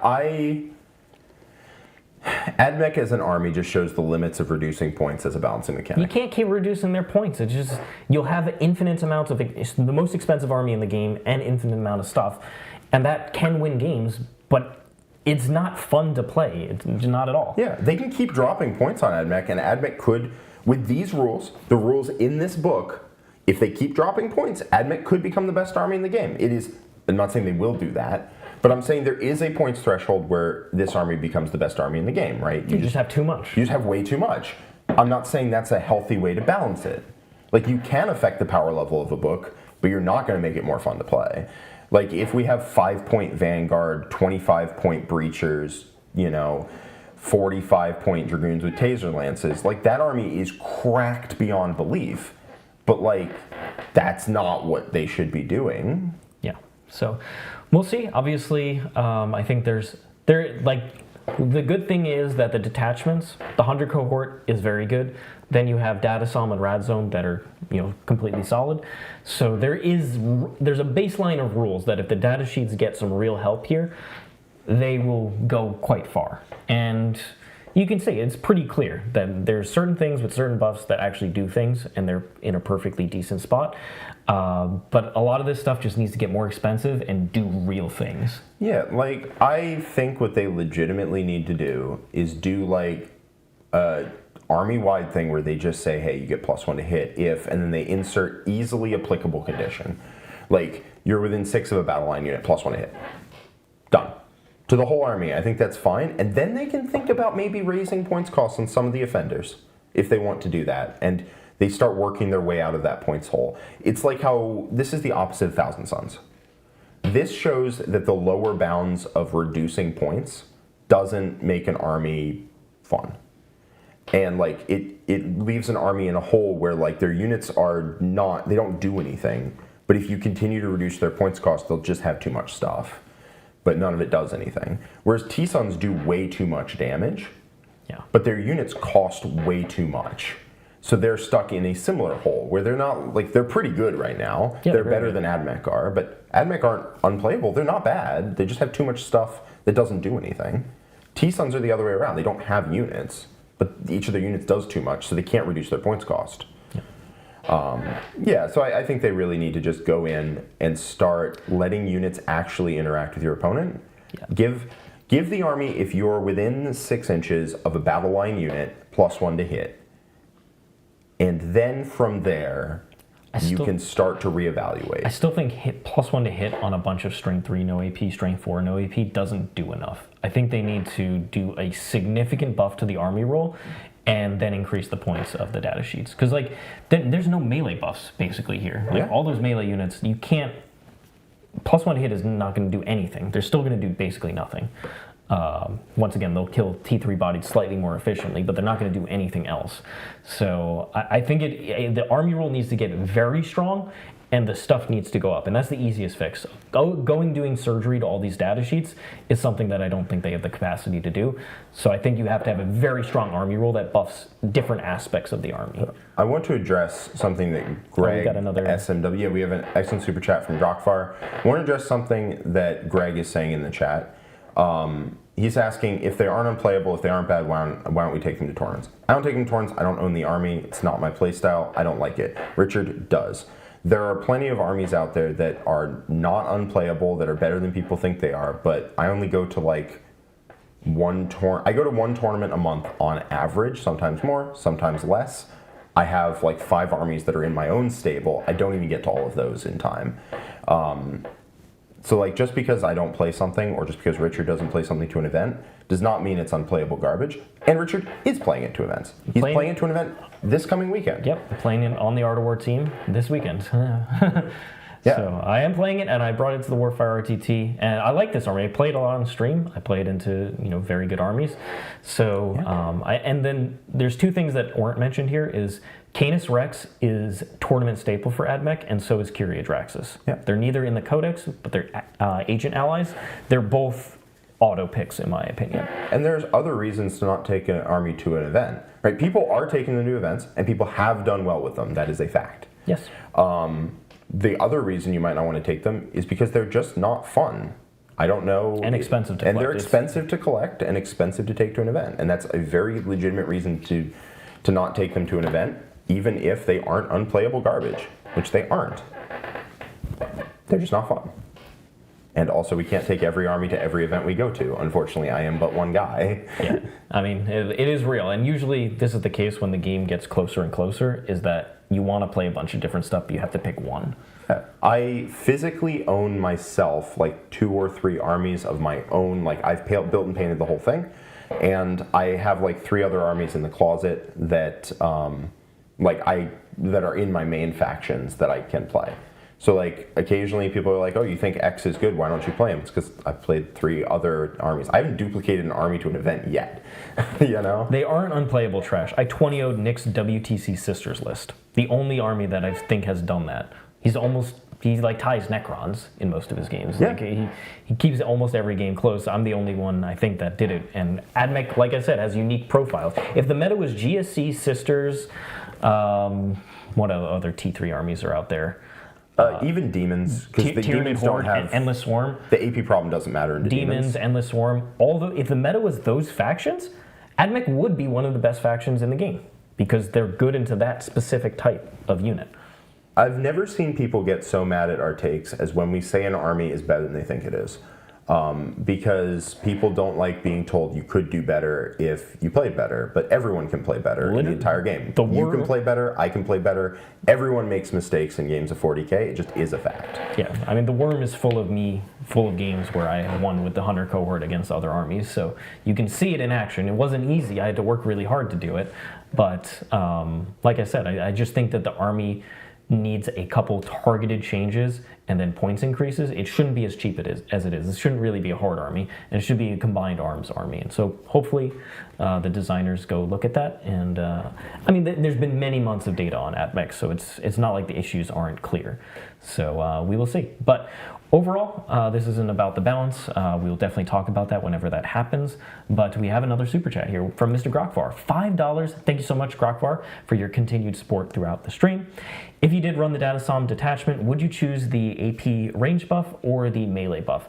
AdMech as an army just shows the limits of reducing points as a balancing mechanic. You can't keep reducing their points. It's just, you'll have infinite amounts of, it's the most expensive army in the game and infinite amount of stuff. And that can win games, but it's not fun to play. It's not at all. Yeah, they can keep dropping points on AdMech, and AdMech could, with these rules, the rules in this book, if they keep dropping points, AdMech could become the best army in the game. It is, I'm not saying they will do that, but I'm saying there is a points threshold where this army becomes the best army in the game, right? You just have too much. You just have way too much. I'm not saying that's a healthy way to balance it. Like, you can affect the power level of a book, but you're not going to make it more fun to play. Like, if we have 5-point Vanguard, 25-point Breachers, 45-point Dragoons with Taser Lances, like, that army is cracked beyond belief. but like that's not what they should be doing. Yeah. So we'll see. Obviously, I think the good thing is that the detachments, the 100 cohort is very good. Then you have Datasm and Radzone that are, completely solid. So there's a baseline of rules that if the data sheets get some real help here, they will go quite far. And you can see it's pretty clear that there's certain things with certain buffs that actually do things, and they're in a perfectly decent spot. But a lot of this stuff just needs to get more expensive and do real things. Yeah, like I think what they legitimately need to do is do like a army-wide thing where they just say, hey, you get +1 to hit if, and then they insert easily applicable condition. Like you're within 6 of a battle line unit, +1 to hit. Done. To the whole army, I think that's fine. And then they can think about maybe raising points costs on some of the offenders if they want to do that. And they start working their way out of that points hole. It's like how this is the opposite of Thousand Suns. This shows that the lower bounds of reducing points doesn't make an army fun. And like it leaves an army in a hole where like their units are not, they don't do anything. But if you continue to reduce their points cost, they'll just have too much stuff. But none of it does anything. Whereas T-Suns do way too much damage, but their units cost way too much. So they're stuck in a similar hole where they're not, like, they're pretty good right now. Yeah, they're better than AdMech are, but AdMech aren't unplayable. They're not bad. They just have too much stuff that doesn't do anything. T-Suns are the other way around. They don't have units, but each of their units does too much, so they can't reduce their points cost. So I think they really need to just go in and start letting units actually interact with your opponent. Yeah. Give the army, if you're within 6 inches of a battle line unit, +1 to hit. And then from there, you can start to reevaluate. I still think +1 to hit on a bunch of Strength 3 no AP, Strength 4 no AP doesn't do enough. I think they need to do a significant buff to the army roll and then increase the points of the data sheets. Because like, there's no melee buffs basically here. Like all those melee units, you can't, +1 to hit is not going to do anything. They're still going to do basically nothing. Once again, they'll kill T3 bodies slightly more efficiently, but they're not going to do anything else. So I think the army roll needs to get very strong, and the stuff needs to go up, and that's the easiest fix. Doing surgery to all these data sheets is something that I don't think they have the capacity to do. So I think you have to have a very strong army roll that buffs different aspects of the army. I want to address something that Greg, SMW, we have an excellent super chat from Drakfar. I want to address something that Greg is saying in the chat. He's asking if they aren't unplayable, if they aren't bad, why don't we take them to tournaments? I don't take them to tournaments. I don't own the army. It's not my playstyle. I don't like it. Richard does. There are plenty of armies out there that are not unplayable, that are better than people think they are, but I only go to like I go to one tournament a month on average, sometimes more, sometimes less. I have like 5 armies that are in my own stable. I don't even get to all of those in time. So like just because I don't play something or just because Richard doesn't play something to an event does not mean it's unplayable garbage. And Richard is playing it to events. He's playing it to an event this coming weekend. Yep, playing it on the Art of War team this weekend. Yeah. So I am playing it, and I brought it to the Warfire RTT, and I like this army. I played a lot on stream. I played into very good armies. So and then there's 2 things that weren't mentioned here is Canis Rex is tournament staple for AdMech, and so is Kyria Draxus. Yeah. They're neither in the Codex, but they're agent allies. They're both auto picks, in my opinion. And there's other reasons to not take an army to an event, right? People are taking them to events, and people have done well with them. That is a fact. Yes. The other reason you might not want to take them is because they're just not fun. I don't know. And expensive to collect. And they're expensive to collect and expensive to take to an event. And that's a very legitimate reason to not take them to an event, even if they aren't unplayable garbage, which they aren't. They're just not fun. And also, we can't take every army to every event we go to. Unfortunately, I am but one guy. Yeah, I mean, it is real. And usually this is the case when the game gets closer and closer, is that you want to play a bunch of different stuff, but you have to pick one. I physically own myself like 2 or 3 armies of my own. Like I've built and painted the whole thing. And I have like 3 other armies in the closet that that are in my main factions that I can play. So like occasionally people are like, oh, you think X is good, why don't you play him? It's because I've played 3 other armies. I haven't duplicated an army to an event yet, you know? They aren't unplayable trash. I 20-0'd Nick's WTC Sisters list. The only army that I think has done that. He like ties Necrons in most of his games. Yeah. Like he keeps almost every game close. I'm the only one I think that did it. And AdMech, like I said, has unique profiles. If the meta was GSC, Sisters, what other T3 armies are out there? Even demons, because the Tyranid demons Horde, don't have Endless Swarm. the AP problem doesn't matter in Demons, Endless Swarm. If the meta was those factions, AdMech would be one of the best factions in the game because they're good into that specific type of unit. I've never seen people get so mad at our takes as when we say an army is better than they think it is. Because people don't like being told you could do better if you played better, but everyone can play better in the entire game. You can play better, I can play better. Everyone makes mistakes in games of 40k. It just is a fact. Yeah, I mean, the worm is full of games where I won with the Hunter cohort against other armies, so you can see it in action. It wasn't easy. I had to work really hard to do it, but like I said, I just think that the army needs a couple targeted changes and then points increases. It shouldn't be as cheap as it is. It shouldn't really be a hard army, and it should be a combined arms army. And so hopefully the designers go look at that. And I mean, there's been many months of data on AdMech, so it's not like the issues aren't clear. So we will see. But overall, this isn't about the balance. We will definitely talk about that whenever that happens. But we have another super chat here from Mr. Grokvar. $5. Thank you so much, Grokvar, for your continued support throughout the stream. If you did run the Datasmith detachment, would you choose the AP range buff or the melee buff?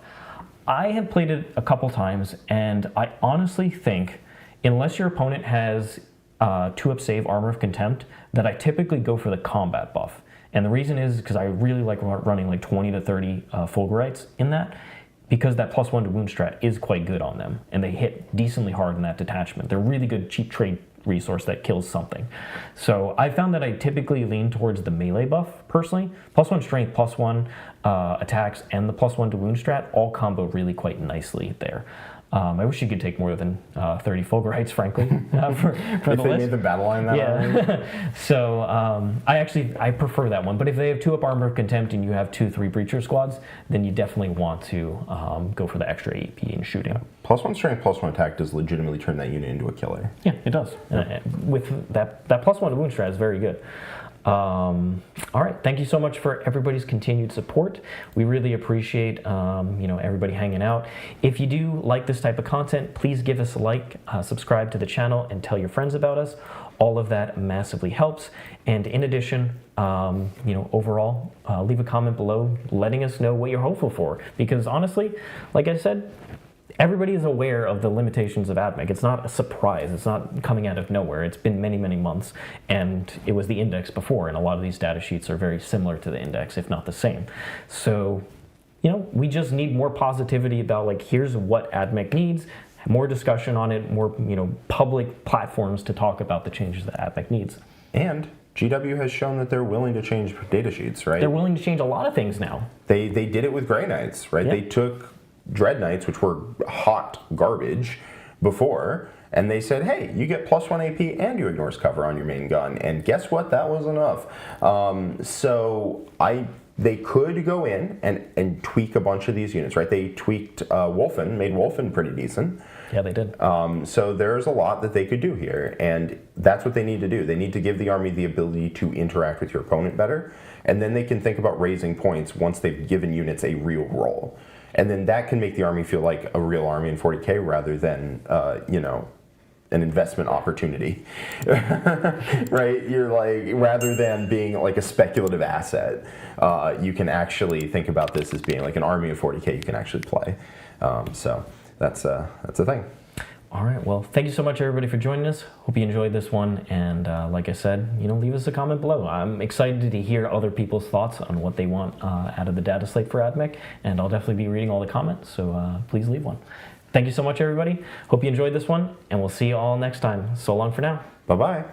I have played it a couple times, and I honestly think, unless your opponent has 2-up save Armor of Contempt, that I typically go for the combat buff. And the reason is because I really like running like 20 to 30 Fulgurites in that, because that +1 to wound strat is quite good on them, and they hit decently hard in that detachment. They're really good cheap trade resource that kills something. So I found that I typically lean towards the melee buff personally. +1 strength, +1 attacks, and the +1 to wound strat all combo really quite nicely there. I wish you could take more than 30 Fulgurites, frankly, for if the they list. made the battle line that Yeah. So I prefer that one. But if they have 2-up Armor of Contempt and you have 2-3 Breacher squads, then you definitely want to go for the extra AP in shooting. +1 strength, +1 attack does legitimately turn that unit into a killer. Yeah, it does. With that +1 to wound strat is very good. All right, thank you so much for everybody's continued support. We really appreciate everybody hanging out. If you do like this type of content, please give us a like, subscribe to the channel, and tell your friends about us. All of that massively helps. And in addition, overall, leave a comment below letting us know what you're hopeful for. Because honestly, like I said, everybody is aware of the limitations of AdMech. It's not a surprise. It's not coming out of nowhere. It's been many, many months, and it was the index before, and a lot of these data sheets are very similar to the index, if not the same. So, we just need more positivity about, like, here's what AdMech needs, more discussion on it, more, public platforms to talk about the changes that AdMech needs. And GW has shown that they're willing to change data sheets, right? They're willing to change a lot of things now. They did it with Grey Knights, right? Yeah. They took Dread Knights, which were hot garbage before, and they said, hey, you get +1 AP and you ignores cover on your main gun. And guess what? That was enough. They could go in and tweak a bunch of these units, right? They tweaked Wolfen, made Wolfen pretty decent. Yeah, they did. So there's a lot that they could do here, and that's what they need to do. They need to give the army the ability to interact with your opponent better, and then they can think about raising points once they've given units a real role. And then that can make the army feel like a real army in 40k rather than, an investment opportunity, right? You're like, rather than being like a speculative asset, you can actually think about this as being like an army of 40k you can actually play. So that's a thing. All right, well, thank you so much, everybody, for joining us. Hope you enjoyed this one, and like I said, leave us a comment below. I'm excited to hear other people's thoughts on what they want out of the data slate for AdMech, and I'll definitely be reading all the comments, so please leave one. Thank you so much, everybody. Hope you enjoyed this one, and we'll see you all next time. So long for now. Bye-bye.